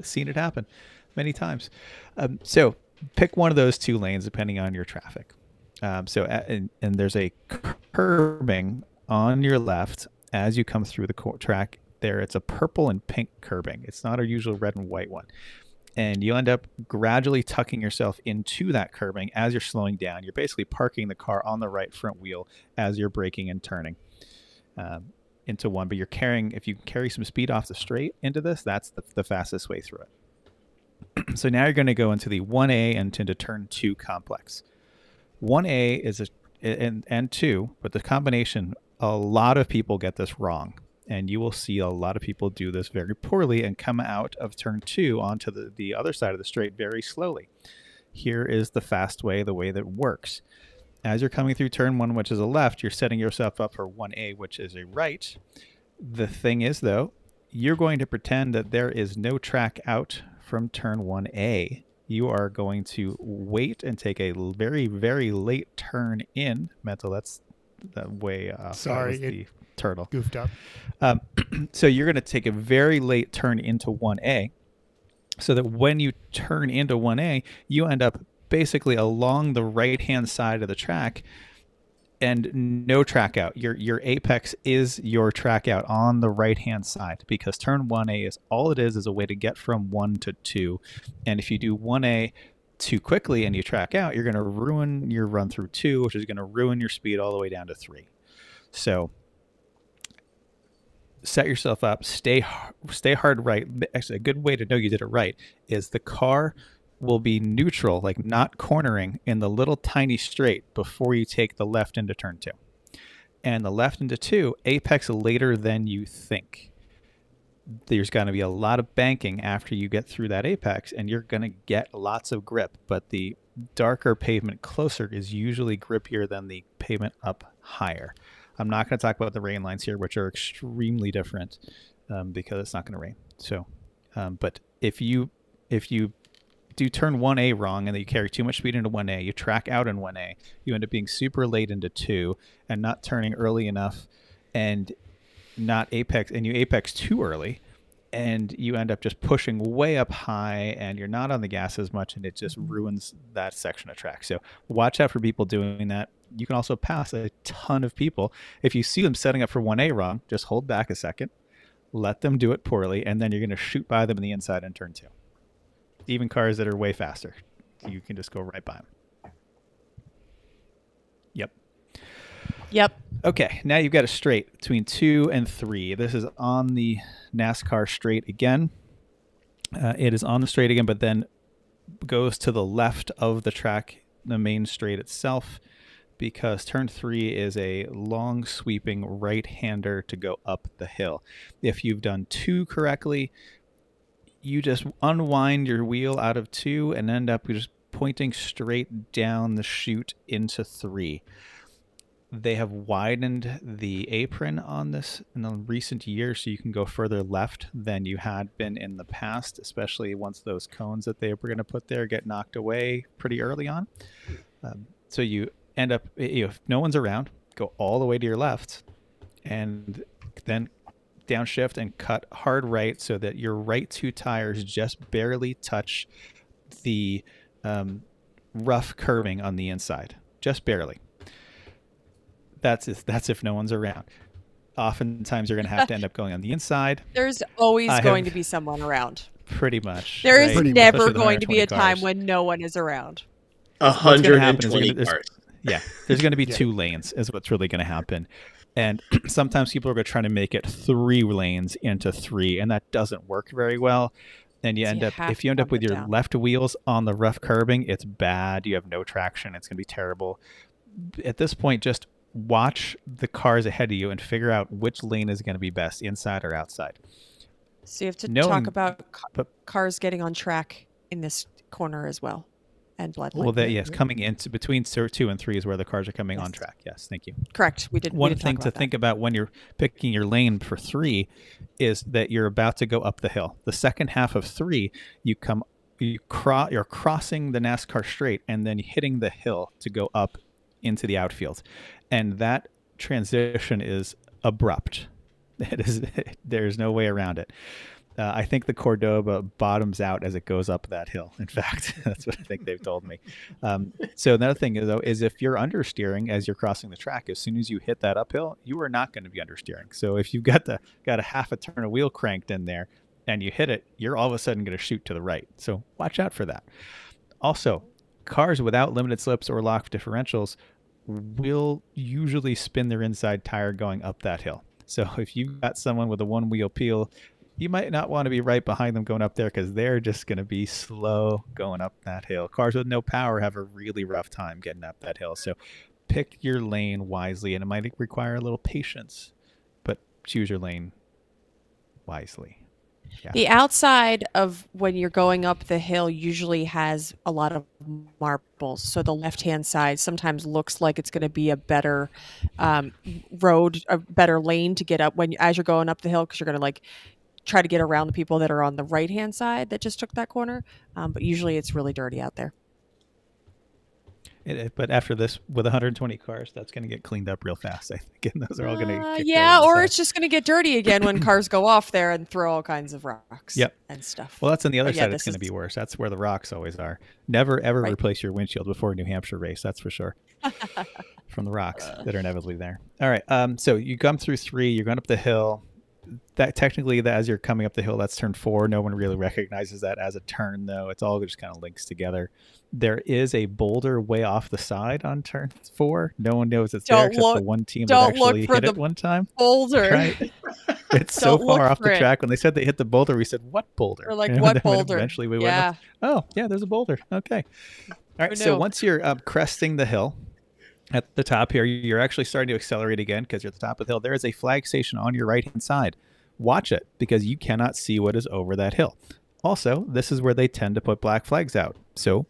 seen it happen many times. So pick one of those 2 lanes depending on your traffic. And there's a curbing on your left as you come through the track. There, it's a purple and pink curbing. It's not a usual red and white one. And you end up gradually tucking yourself into that curbing as you're slowing down. You're basically parking the car on the right front wheel as you're braking and turning into one. But if you carry some speed off the straight into this, that's the fastest way through it. So now you're going to go into the 1A and into turn 2 complex. 1A is and 2, but the combination, a lot of people get this wrong. And you will see a lot of people do this very poorly and come out of turn 2 onto the other side of the straight very slowly. Here is the fast way, the way that works. As you're coming through turn 1, which is a left, you're setting yourself up for 1A, which is a right. The thing is, though, you're going to pretend that there is no track out from turn 1A. You are going to wait and take a very, very late turn in. Mental, that's the way Sorry, the turtle goofed up. So you're going to take a very late turn into 1A, so that when you turn into 1A, you end up basically along the right-hand side of the track and no track out. Your apex is your track out on the right-hand side, because turn 1A is all it is a way to get from 1 to 2. And if you do 1A too quickly and you track out, you're going to ruin your run through 2, which is going to ruin your speed all the way down to 3. So set yourself up, stay hard right. Actually, a good way to know you did it right is the car will be neutral, like not cornering, in the little tiny straight before you take the left into turn 2. And the left into 2, apex later than you think. There's going to be a lot of banking after you get through that apex, and you're going to get lots of grip, but the darker pavement closer is usually grippier than the pavement up higher. I'm not going to talk about the rain lines here, which are extremely different because it's not going to rain. So, but if you do turn 1A wrong and then you carry too much speed into 1A, you track out in 1A, you end up being super late into 2 and not turning early enough, and not apex, and you apex too early, and you end up just pushing way up high, and you're not on the gas as much, and it just ruins that section of track. So watch out for people doing that. You can also pass a ton of people. If you see them setting up for 1A wrong, just hold back a second, let them do it poorly, and then you're going to shoot by them in the inside in turn 2. Even cars that are way faster, you can just go right by them. Yep. Okay, now you've got a straight between 2 and 3. This is on the NASCAR straight again. It is on the straight again, but then goes to the left of the track, the main straight itself, because turn 3 is a long sweeping right-hander to go up the hill. If you've done 2 correctly, you just unwind your wheel out of 2 and end up just pointing straight down the chute into 3. They have widened the apron on this in the recent years, so you can go further left than you had been in the past, especially once those cones that they were going to put there get knocked away pretty early on. So you end up, if no one's around, go all the way to your left and then downshift and cut hard right so that your right 2 tires just barely touch the rough curving on the inside. Just barely. That's if no one's around. Oftentimes you're going to have to end up going on the inside. There's always going to be someone around. Pretty much. There is right? never going to be a time when no one is around. 120 cars. Yeah, there's going to be 2 lanes is what's really going to happen. And sometimes people are going to try to make it 3 lanes into 3, and that doesn't work very well. And you So end you up, have if to you end up bump with it your down. left wheels on the rough curbing, it's bad. You have no traction. It's going to be terrible. At this point, just watch the cars ahead of you and figure out which lane is going to be best, inside or outside. So you have to Knowing- talk about but- cars getting on track in this corner as well, and blood Well, line. yes, coming into between 2 and 3 is where the cars are coming on Yes. track. Yes, thank you. Correct. We did. One we did thing talk to about that. think about when you're picking your lane for 3 is that you're about to go up the hill. The second half of 3, you're crossing the NASCAR straight and then hitting the hill to go up into the outfield, and that transition is abrupt. It is. There's no way around it. I think the Cordoba bottoms out as it goes up that hill. In fact, that's what I think they've told me. So another thing is, though, is if you're understeering as you're crossing the track, as soon as you hit that uphill, you are not going to be understeering. So if you've got a half a turn of wheel cranked in there and you hit it, you're all of a sudden going to shoot to the right. So watch out for that. Also, cars without limited slips or locked differentials will usually spin their inside tire going up that hill. So if you've got someone with a one wheel peel, you might not want to be right behind them going up there because they're just going to be slow going up that hill. Cars with no power have a really rough time getting up that hill. So pick your lane wisely, and it might require a little patience, but choose your lane wisely. Yeah. The outside of when you're going up the hill usually has a lot of marbles. So the left-hand side sometimes looks like it's going to be a better road, a better lane to get up as you're going up the hill, because you're going to try to get around the people that are on the right-hand side that just took that corner. But usually it's really dirty out there. But after this, with 120 cars, that's going to get cleaned up real fast, I think. And those are all going to yeah, or it's just going to get dirty again when cars go off there and throw all kinds of rocks and stuff. Well, that's on the other side. Yeah, It's going to be worse. That's where the rocks always are. Never, ever replace your windshield before a New Hampshire race. That's for sure. From the rocks that are inevitably there. All right. So you come through 3. You're going up the hill. That technically, as you're coming up the hill, that's turn 4. No one really recognizes that as a turn, though. It's all just kind of links together. There is a boulder way off the side on turn 4. No one knows it's there except the one team that actually hit it one time. Boulder. Right? It's so far off the track. When they said they hit the boulder, we said, "What boulder?" We're like, "What boulder?" Eventually, we went, "Oh, yeah, there's a boulder." Okay. All right. So once you're cresting the hill, at the top here, you're actually starting to accelerate again because you're at the top of the hill. There is a flag station on your right-hand side. Watch it because you cannot see what is over that hill. Also, this is where they tend to put black flags out. So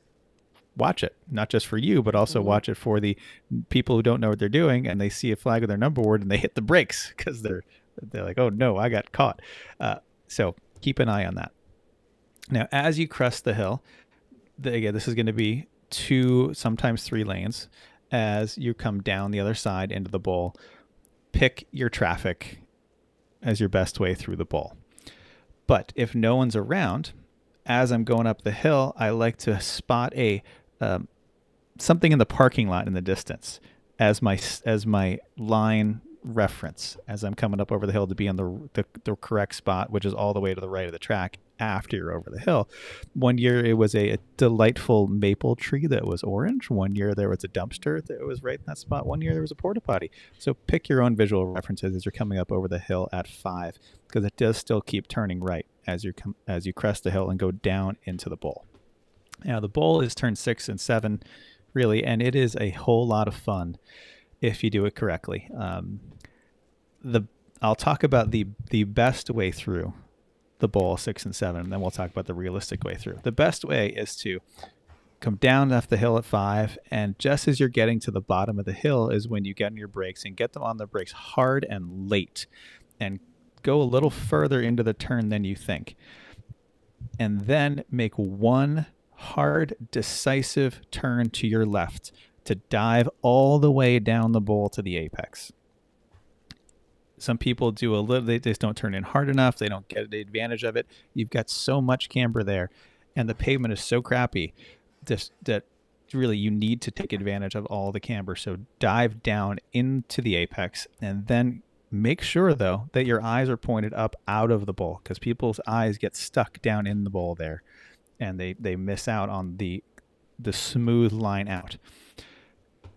watch it, not just for you, but also watch it for the people who don't know what they're doing and they see a flag with their number board and they hit the brakes because they're like, "Oh no, I got caught." So keep an eye on that. Now, as you crest the hill, again, this is going to be 2, sometimes 3 lanes. As you come down the other side into the bowl, pick your traffic as your best way through the bowl. But if no one's around, as I'm going up the hill, I like to spot something in the parking lot in the distance as my line reference as I'm coming up over the hill to be on the correct spot, which is all the way to the right of the track after you're over the hill. One year it was a delightful maple tree that was orange. One year there was a dumpster that was right in that spot. One year there was a porta potty. So pick your own visual references as you're coming up over the hill at 5, because it does still keep turning right as you crest the hill and go down into the bowl. Now the bowl is turn 6 and 7 really, and it is a whole lot of fun if you do it correctly. I'll talk about the best way through the bowl 6 and 7, and then we'll talk about the realistic way through. The best way is to come down off the hill at 5, and just as you're getting to the bottom of the hill is when you get on your brakes and get them on the brakes hard and late and go a little further into the turn than you think. And then make one hard, decisive turn to your left to dive all the way down the bowl to the apex. Some people do a little, they just don't turn in hard enough. They don't get the advantage of it. You've got so much camber there, and the pavement is so crappy that really you need to take advantage of all the camber. So dive down into the apex, and then make sure, though, that your eyes are pointed up out of the bowl, because people's eyes get stuck down in the bowl there, and they miss out on the smooth line out.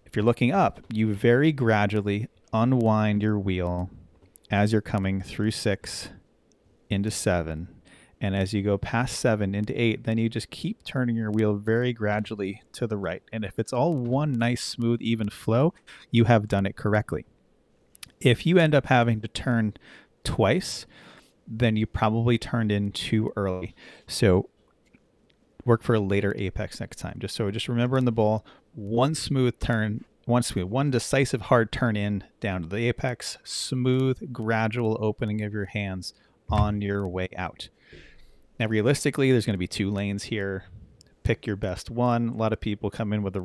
If you're looking up, you very gradually unwind your wheel as you're coming through 6 into 7, And as you go past 7 into 8, then you just keep turning your wheel very gradually to the right. And if it's all one nice, smooth, even flow, you have done it correctly. If you end up having to turn twice, then you probably turned in too early. So work for a later apex next time. Just remember in the bowl, one smooth turn, one decisive hard turn in down to the apex, smooth, gradual opening of your hands on your way out. Now, realistically, there's going to be 2 lanes here. Pick your best one. A lot of people come in with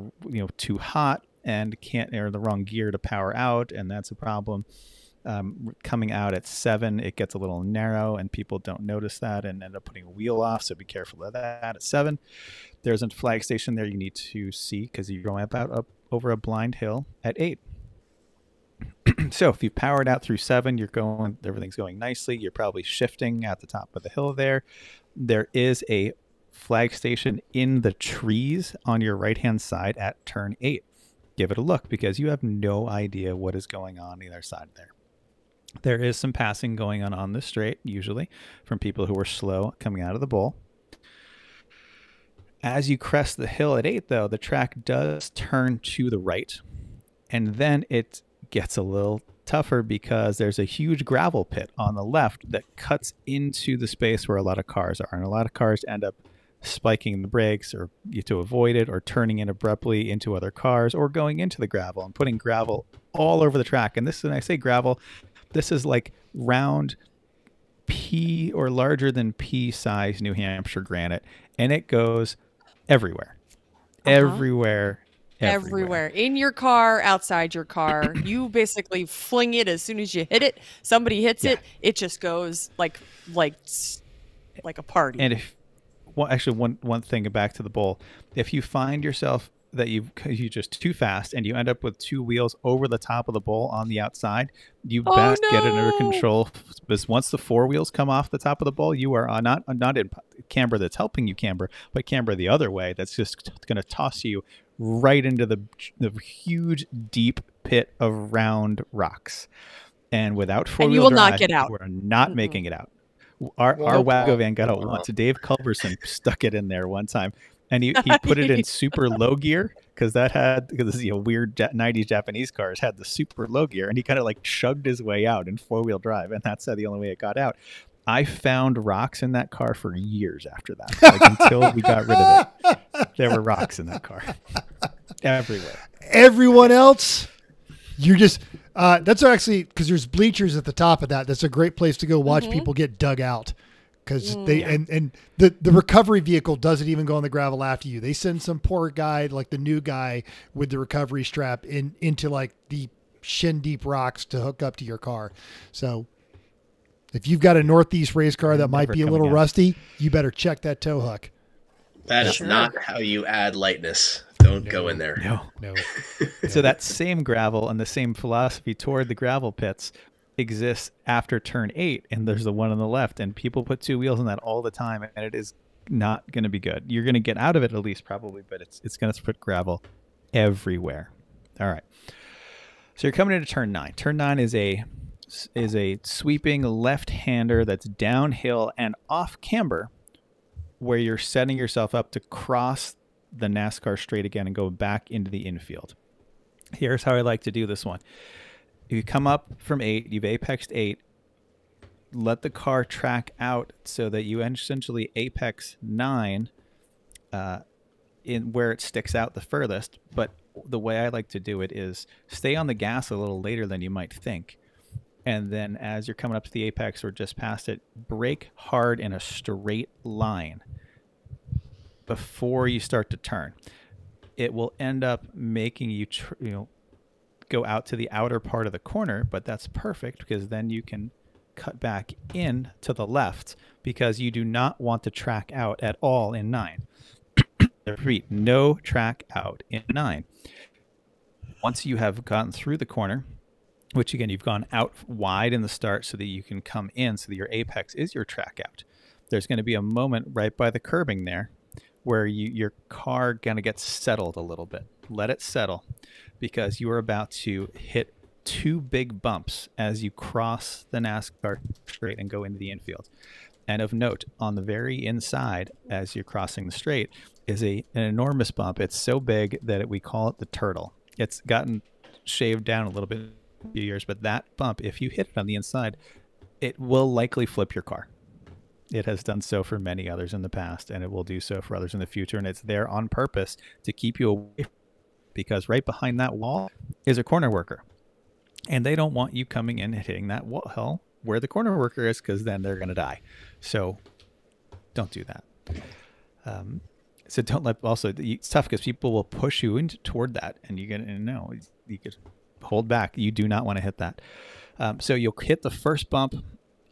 too hot and can't air the wrong gear to power out, and that's a problem. Coming out at 7, it gets a little narrow, and people don't notice that and end up putting a wheel off. So be careful of that. At 7, there's a flag station there you need to see because you're going up over a blind hill at 8. So if you powered out through 7, everything's going nicely. You're probably shifting at the top of the hill there. There is a flag station in the trees on your right-hand side at turn 8. Give it a look because you have no idea what is going on either side there. There is some passing going on this straight, usually, from people who are slow coming out of the bowl. As you crest the hill at 8, though, the track does turn to the right, and then it gets a little tougher because there's a huge gravel pit on the left that cuts into the space where a lot of cars are, and a lot of cars end up spiking the brakes or to avoid it, or turning in abruptly into other cars, or going into the gravel and putting gravel all over the track. And when I say gravel, this is like round pea or larger than pea size New Hampshire granite, and it goes everywhere. Everywhere. In your car, outside your car. You basically fling it as soon as you hit it. Somebody hits it, it just goes like a party. And one thing back to the bowl, if you find yourself that you just too fast and you end up with 2 wheels over the top of the bowl on the outside, you best get it under control, because once the 4 wheels come off the top of the bowl, you are not in camber that's helping you camber, but camber the other way that's just going to toss you right into the huge deep pit of round rocks. And without 4-wheel you will drive, not get out. we're not making it out. Our Wago van got out once. Dave Culberson stuck it in there one time. And he put it in super low gear because weird 90s Japanese cars had the super low gear, and he kind of like chugged his way out in 4-wheel drive, and that's the only way it got out. I found rocks in that car for years after that, until we got rid of it. There were rocks in that car everywhere. Everyone else, you're just that's actually because there's bleachers at the top of that. That's a great place to go watch people get dug out. Because and the recovery vehicle doesn't even go on the gravel after you. They send some poor guy, like the new guy with the recovery strap, into like the shin deep rocks to hook up to your car. So if you've got a Northeast race car that might be a little rusty, you better check that tow hook. That is not how you add lightness. Don't go in there. No. So that same gravel and the same philosophy toward the gravel pits exists after turn 8, and there's the one on the left, and people put 2 wheels in that all the time, and it is not going to be good. You're going to get out of it at least, probably, but it's going to put gravel everywhere. All right, so you're coming into turn 9. Turn 9 is a sweeping left-hander that's downhill and off camber, where you're setting yourself up to cross the NASCAR straight again and go back into the infield. Here's how I like to do this one. You come up from 8, you've apexed 8, let the car track out so that you essentially apex 9 in where it sticks out the furthest. But the way I like to do it is stay on the gas a little later than you might think. And then as you're coming up to the apex or just past it, brake hard in a straight line before you start to turn. It will end up making you, go out to the outer part of the corner, but that's perfect because then you can cut back in to the left because you do not want to track out at all in 9. Repeat, no track out in 9. Once you have gotten through the corner, which again, you've gone out wide in the start so that you can come in so that your apex is your track out. There's going to be a moment right by the curbing there where your car kind of gets settled a little bit. Let it settle because you are about to hit 2 big bumps as you cross the NASCAR straight and go into the infield. And of note, on the very inside, as you're crossing the straight, is an enormous bump. It's so big that we call it the turtle. It's gotten shaved down a little bit in a few years, but that bump, if you hit it on the inside, it will likely flip your car. It has done so for many others in the past, and it will do so for others in the future. And it's there on purpose to keep you away, because right behind that wall is a corner worker. And they don't want you coming in and hitting that wall where the corner worker is, because then they're going to die. So don't do that. So don't let, also, it's tough because people will push you into toward that, and you could hold back. You do not want to hit that. So you'll hit the first bump.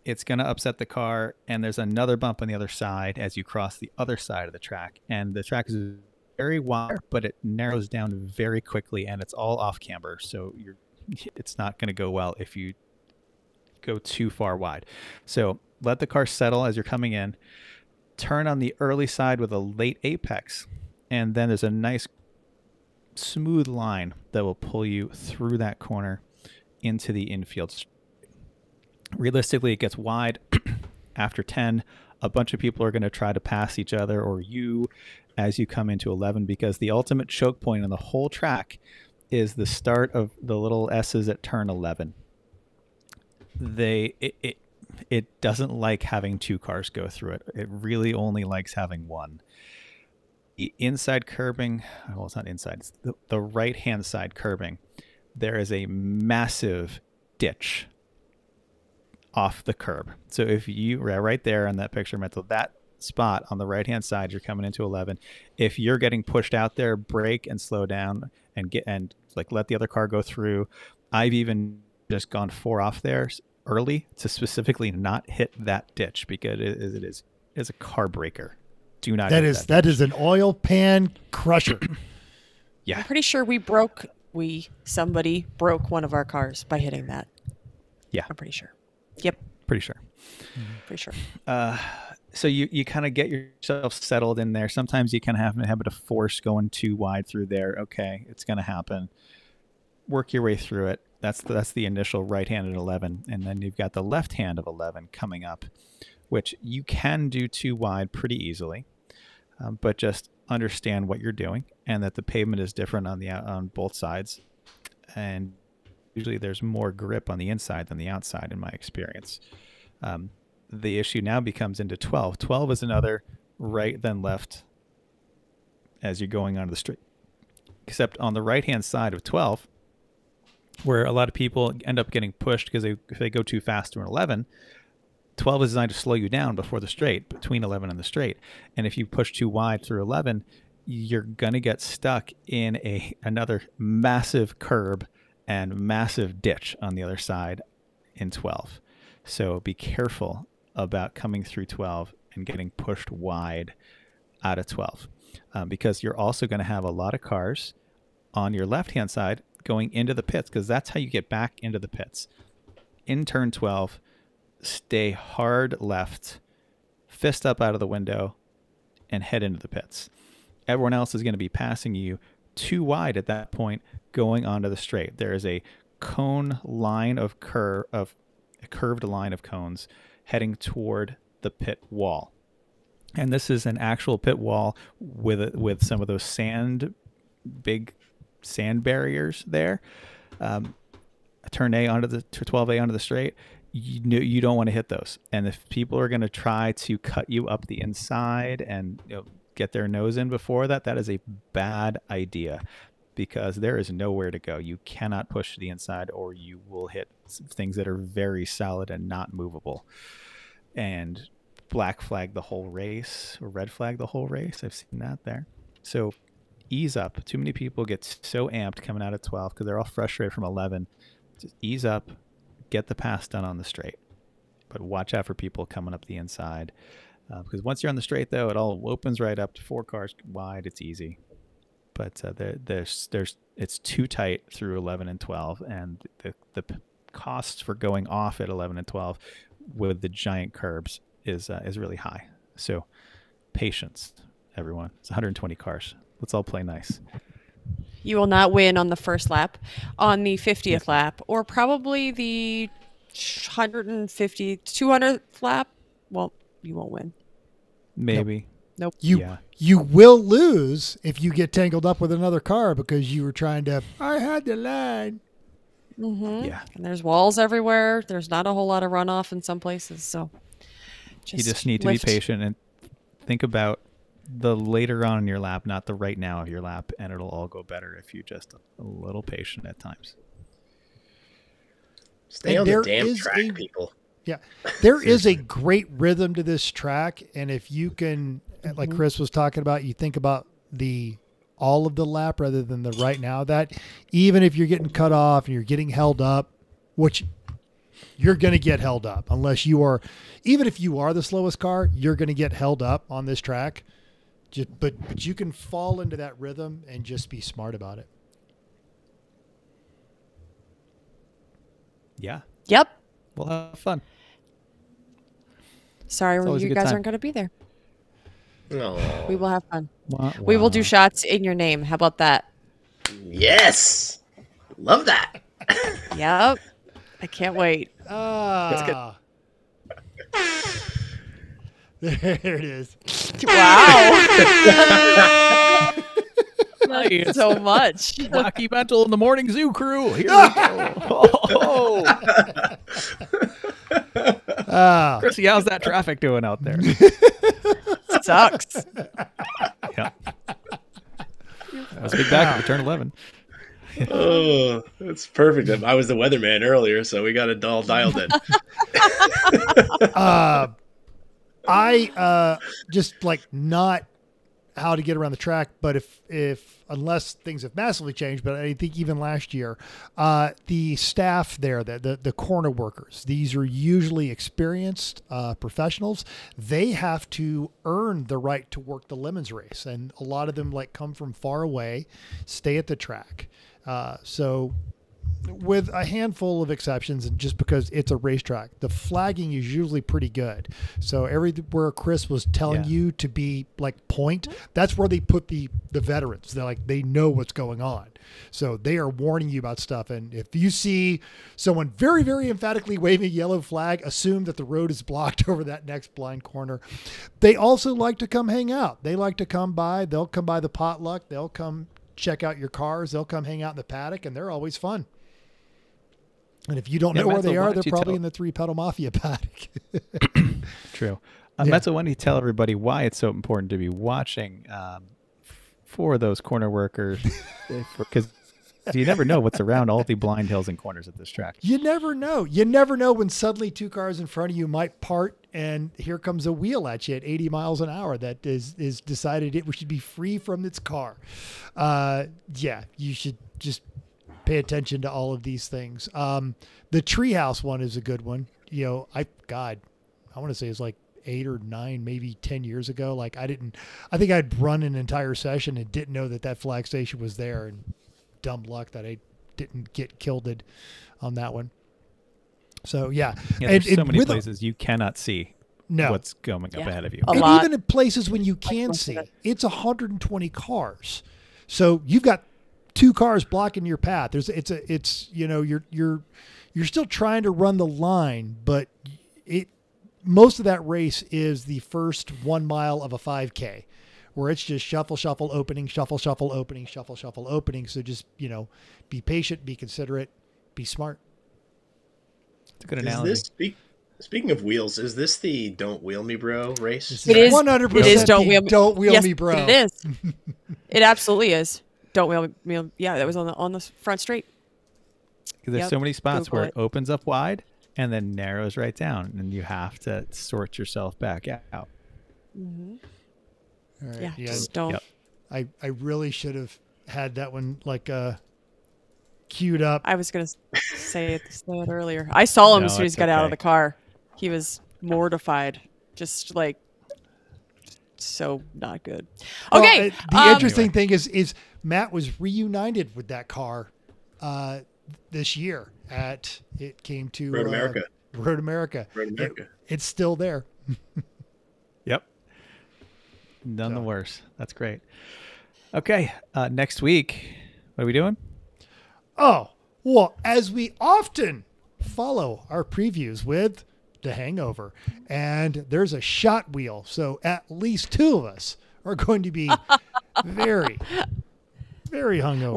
It's going to upset the car, and there's another bump on the other side as you cross the other side of the track. And the track is very wide, but it narrows down very quickly, and it's all off camber. So it's not going to go well if you go too far wide. So let the car settle as you're coming in. Turn on the early side with a late apex, and then there's a nice smooth line that will pull you through that corner into the infield. Realistically, it gets wide after 10. A bunch of people are going to try to pass each other or you as you come into 11, because the ultimate choke point on the whole track is the start of the little S's at turn 11. It doesn't like having two cars go through it. It really only likes having one. The inside curbing, well, it's not inside, it's the right-hand side curbing. There is a massive ditch off the curb. So if you, right there on that picture, Mental, that spot on the right-hand side, you're coming into 11. If you're getting pushed out there, brake and slow down and let the other car go through. I've even just gone 4 off there early to specifically not hit that ditch, because it is a car breaker. Do not. That is an oil pan crusher. Yeah, I'm pretty sure somebody broke one of our cars by hitting that. Yeah, I'm pretty sure. Yep, pretty sure. Pretty sure. So you kind of get yourself settled in there. Sometimes you kind of have a habit of force going too wide through there. Okay, it's going to happen. Work your way through it. That's the initial right hand at 11, and then you've got the left hand of 11 coming up, which you can do too wide pretty easily, but just understand what you're doing and that the pavement is different on both sides, and usually there's more grip on the inside than the outside in my experience. The issue now becomes into 12. 12 is another right then left as you're going onto the street, except on the right hand side of 12, where a lot of people end up getting pushed because if they go too fast through an 11, 12 is designed to slow you down before the straight, between 11 and the straight. And if you push too wide through 11, you're going to get stuck in another massive curb and massive ditch on the other side in 12. So be careful about coming through 12 and getting pushed wide out of 12, because you're also going to have a lot of cars on your left-hand side going into the pits, because that's how you get back into the pits. In turn 12, stay hard left, fist up out of the window, and head into the pits. Everyone else is going to be passing you too wide at that point going onto the straight. There is a cone line of a curved line of cones heading toward the pit wall. And this is an actual pit wall with some of those big sand barriers there. Turn A onto the 12A onto the straight. You don't want to hit those. And if people are going to try to cut you up the inside and get their nose in before that is a bad idea, because there is nowhere to go. You cannot push to the inside, or you will hit things that are very solid and not movable. And black flag the whole race, or red flag the whole race. I've seen that there. So ease up. Too many people get so amped coming out of 12 because they're all frustrated from 11. Just ease up, get the pass done on the straight. But watch out for people coming up the inside. Because once you're on the straight, though, it all opens right up to 4 cars wide. It's easy. But it's too tight through 11 and 12, and the costs for going off at 11 and 12 with the giant curbs is really high. So patience, everyone. It's 120 cars. Let's all play nice. You will not win on the first lap, on the 50th lap, or probably the 200th lap. Well, won't win. Maybe. Nope. You will lose if you get tangled up with another car because you were trying to. I had the line. Mm-hmm. Yeah. And there's walls everywhere. There's not a whole lot of runoff in some places. So you just need to be patient and think about the later on in your lap, not the right now of your lap, and it'll all go better if you're just a little patient at times. Stay on the damn track, people. Yeah, there is a great rhythm to this track, and if you can, like Chris was talking about, you think about all of the lap rather than the right now. That even if you're getting cut off and you're getting held up, which you're going to get held up unless you are, even if you are the slowest car, you're going to get held up on this track. But you can fall into that rhythm and just be smart about it. Yeah. Yep. We'll have fun. Sorry, you guys aren't going to be there. No. We will have fun. Wow. We will do shots in your name. How about that? Yes. Love that. Yep. I can't wait. Ah. There it is. Wow. Nice. So much. Wacky Mental in the Morning Zoo crew. Here we go. Chrissy, how's that traffic doing out there? Sucks. Yeah. Let's be back at turn 11. Oh, that's perfect. I was the weatherman earlier, so we got it all dialed in. I just like not how to get around the track, but if unless things have massively changed, but I think even last year, the staff there, the corner workers, these are usually experienced professionals. They have to earn the right to work the Lemons race, and a lot of them like come from far away, stay at the track. So with a handful of exceptions, and just because it's a racetrack, the flagging is usually pretty good. So everywhere Chris was telling you to be like point, that's where they put the veterans. They're like, they know what's going on. So they are warning you about stuff. And if you see someone very, very emphatically waving a yellow flag, assume that the road is blocked over that next blind corner. They also like to come hang out. They like to come by. They'll come by the Potluck. They'll come check out your cars. They'll come hang out in the paddock, and they're always fun. And if you don't know where they are, they're probably in the 3-pedal mafia paddock. True. Mezzo, why don't you tell everybody why it's so important to be watching for those corner workers? Because you never know what's around all the blind hills and corners at this track. You never know. You never know when suddenly two cars in front of you might part, and here comes a wheel at you at 80 miles an hour that is decided it should be free from its car. You should just pay attention to all of these things. The treehouse one is a good one. You know, I want to say it's like 8 or 9, maybe 10 years ago. Like I think I'd run an entire session and didn't know that flag station was there, and dumb luck that I didn't get killed on that one. So there's so many places you cannot see what's going up ahead of you. And even in places when you can see, it's 120 cars. So you've got 2 cars blocking your path. You're still trying to run the line, but most of that race is the first 1 mile of a 5K, where it's just shuffle, shuffle, opening, shuffle, shuffle, opening, shuffle, shuffle, opening. So just, be patient, be considerate, be smart. It's a good analogy. Speaking of wheels, is this the Don't Wheel Me Bro race? It is 100%. It is Don't wheel me, bro. It is. It absolutely is. Don't wheel me. Yeah, that was on the front straight. Because there's so many spots where it opens up wide and then narrows right down, and you have to sort yourself back out. Mm-hmm. All right. Yeah, just don't. Yep. I really should have had that one queued up. I was going to say it earlier. I saw him as soon as he got out of the car. He was mortified, just like so not good. Okay. The interesting thing is Matt was reunited with that car this year it came to Road America. Road America. It's still there. Yep. None the worse. That's great. Okay. Next week, what are we doing? Oh, well, as we often follow our previews with The Hangover. And there's a shot wheel. So at least 2 of us are going to be very, very hungover.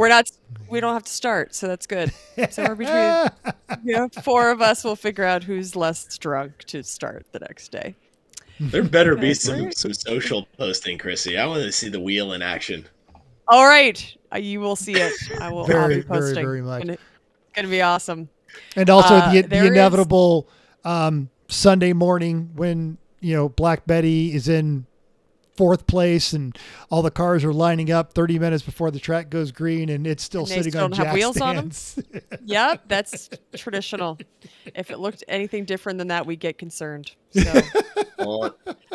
We don't have to start, so that's good. So we're between 4 of us will figure out who's less drunk to start the next day. There better be some social posting, Chrissy. I want to see the wheel in action. All right. You will see it. I'll be posting. Very, very much. It's going to be awesome. And also the inevitable Sunday morning when, Black Betty is in 4th place and all the cars are lining up 30 minutes before the track goes green and it's still sitting on jack wheels stands. on them. Yep, that's traditional. If it looked anything different than that, we'd get concerned. So.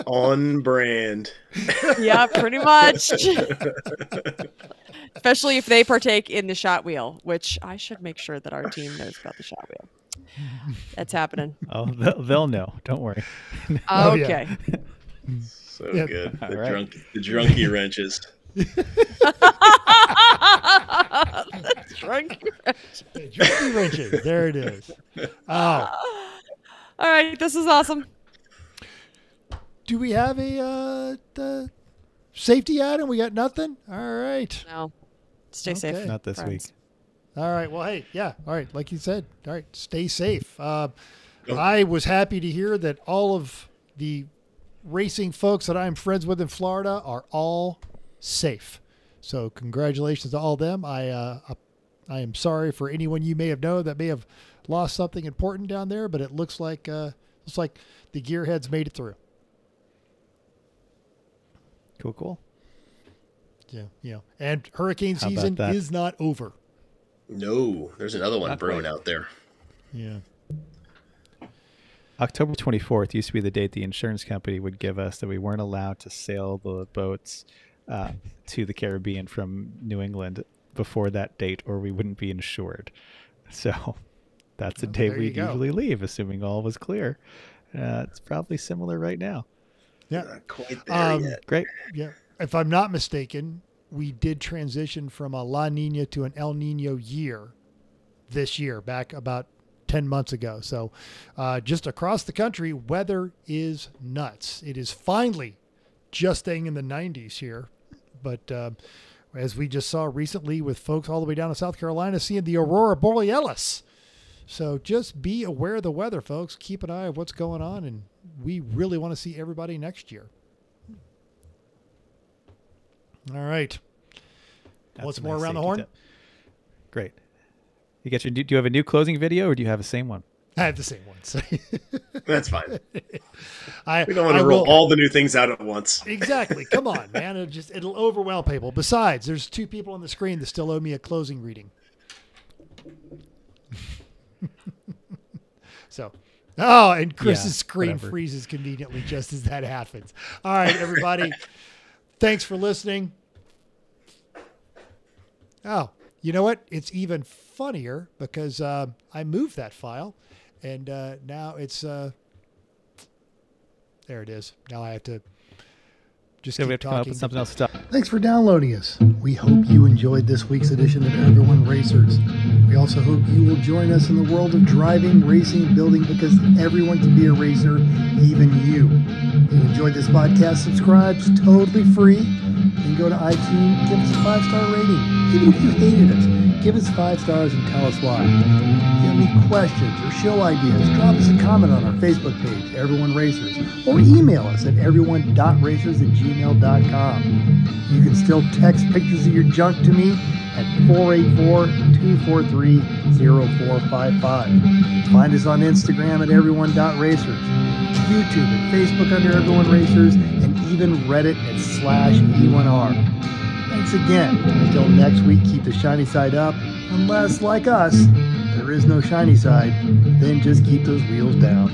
on brand. Yeah, pretty much. Especially if they partake in the shot wheel, which I should make sure that our team knows about the shot wheel. That's happening. Oh, they'll know. Don't worry. Okay. So good. The drunky wrenches. The drunky wrenches. There it is. Oh. All right. This is awesome. Do we have the safety item? We got nothing? All right. No. Stay safe. Not this week. All right. Well, hey, yeah. All right. Like you said. All right. Stay safe. I was happy to hear that all of the racing folks that I'm friends with in Florida are all safe. So congratulations to all of them. I am sorry for anyone you may have known that may have lost something important down there, but it looks like the gearheads made it through. Cool. Yeah. And hurricane season is not over. No, there's another one brewing out there. Yeah. October 24th used to be the date the insurance company would give us that we weren't allowed to sail the boats to the Caribbean from New England before that date, or we wouldn't be insured. So that's the day we'd usually leave, assuming all was clear. It's probably similar right now. Yeah. Not quite there yet. Great. Yeah. If I'm not mistaken, we did transition from a La Nina to an El Nino year this year, back about 10 months ago. So just across the country, weather is nuts. It is finally just staying in the 90s here. But as we just saw recently with folks all the way down to South Carolina seeing the Aurora Borealis. So just be aware of the weather, folks. Keep an eye on what's going on, and we really want to see everybody next year. All right. What's more around the horn? Great. Do you have a new closing video, or do you have the same one? I have the same one. So. That's fine. We don't want to roll all the new things out at once. Exactly. Come on, man. It'll overwhelm people. Besides, there's 2 people on the screen that still owe me a closing reading. So, and Chris's screen freezes conveniently just as that happens. All right, everybody. Thanks for listening. Oh, you know what? It's even funnier because I moved that file, and now it's there. It is. Now I have to just keep talking. Something else to talk. Thanks for downloading us. We hope you enjoyed this week's edition of Everyone Racers. We also hope you will join us in the world of driving, racing, and building, because everyone can be a racer, even you. If you enjoyed this podcast, subscribe. It's totally free. And go to iTunes, give us a 5-star rating. Even if you hated us, give us 5 stars and tell us why. If you have any questions or show ideas, drop us a comment on our Facebook page, Everyone Racers, or email us at everyone.racers@gmail.com. You can still text pictures of your junk to me at 484-243-0455. Find us on Instagram at everyone.racers, YouTube and Facebook under Everyone Racers, and even Reddit at /E1R. Thanks again. Until next week, keep the shiny side up. Unless, like us, there is no shiny side, then just keep those wheels down.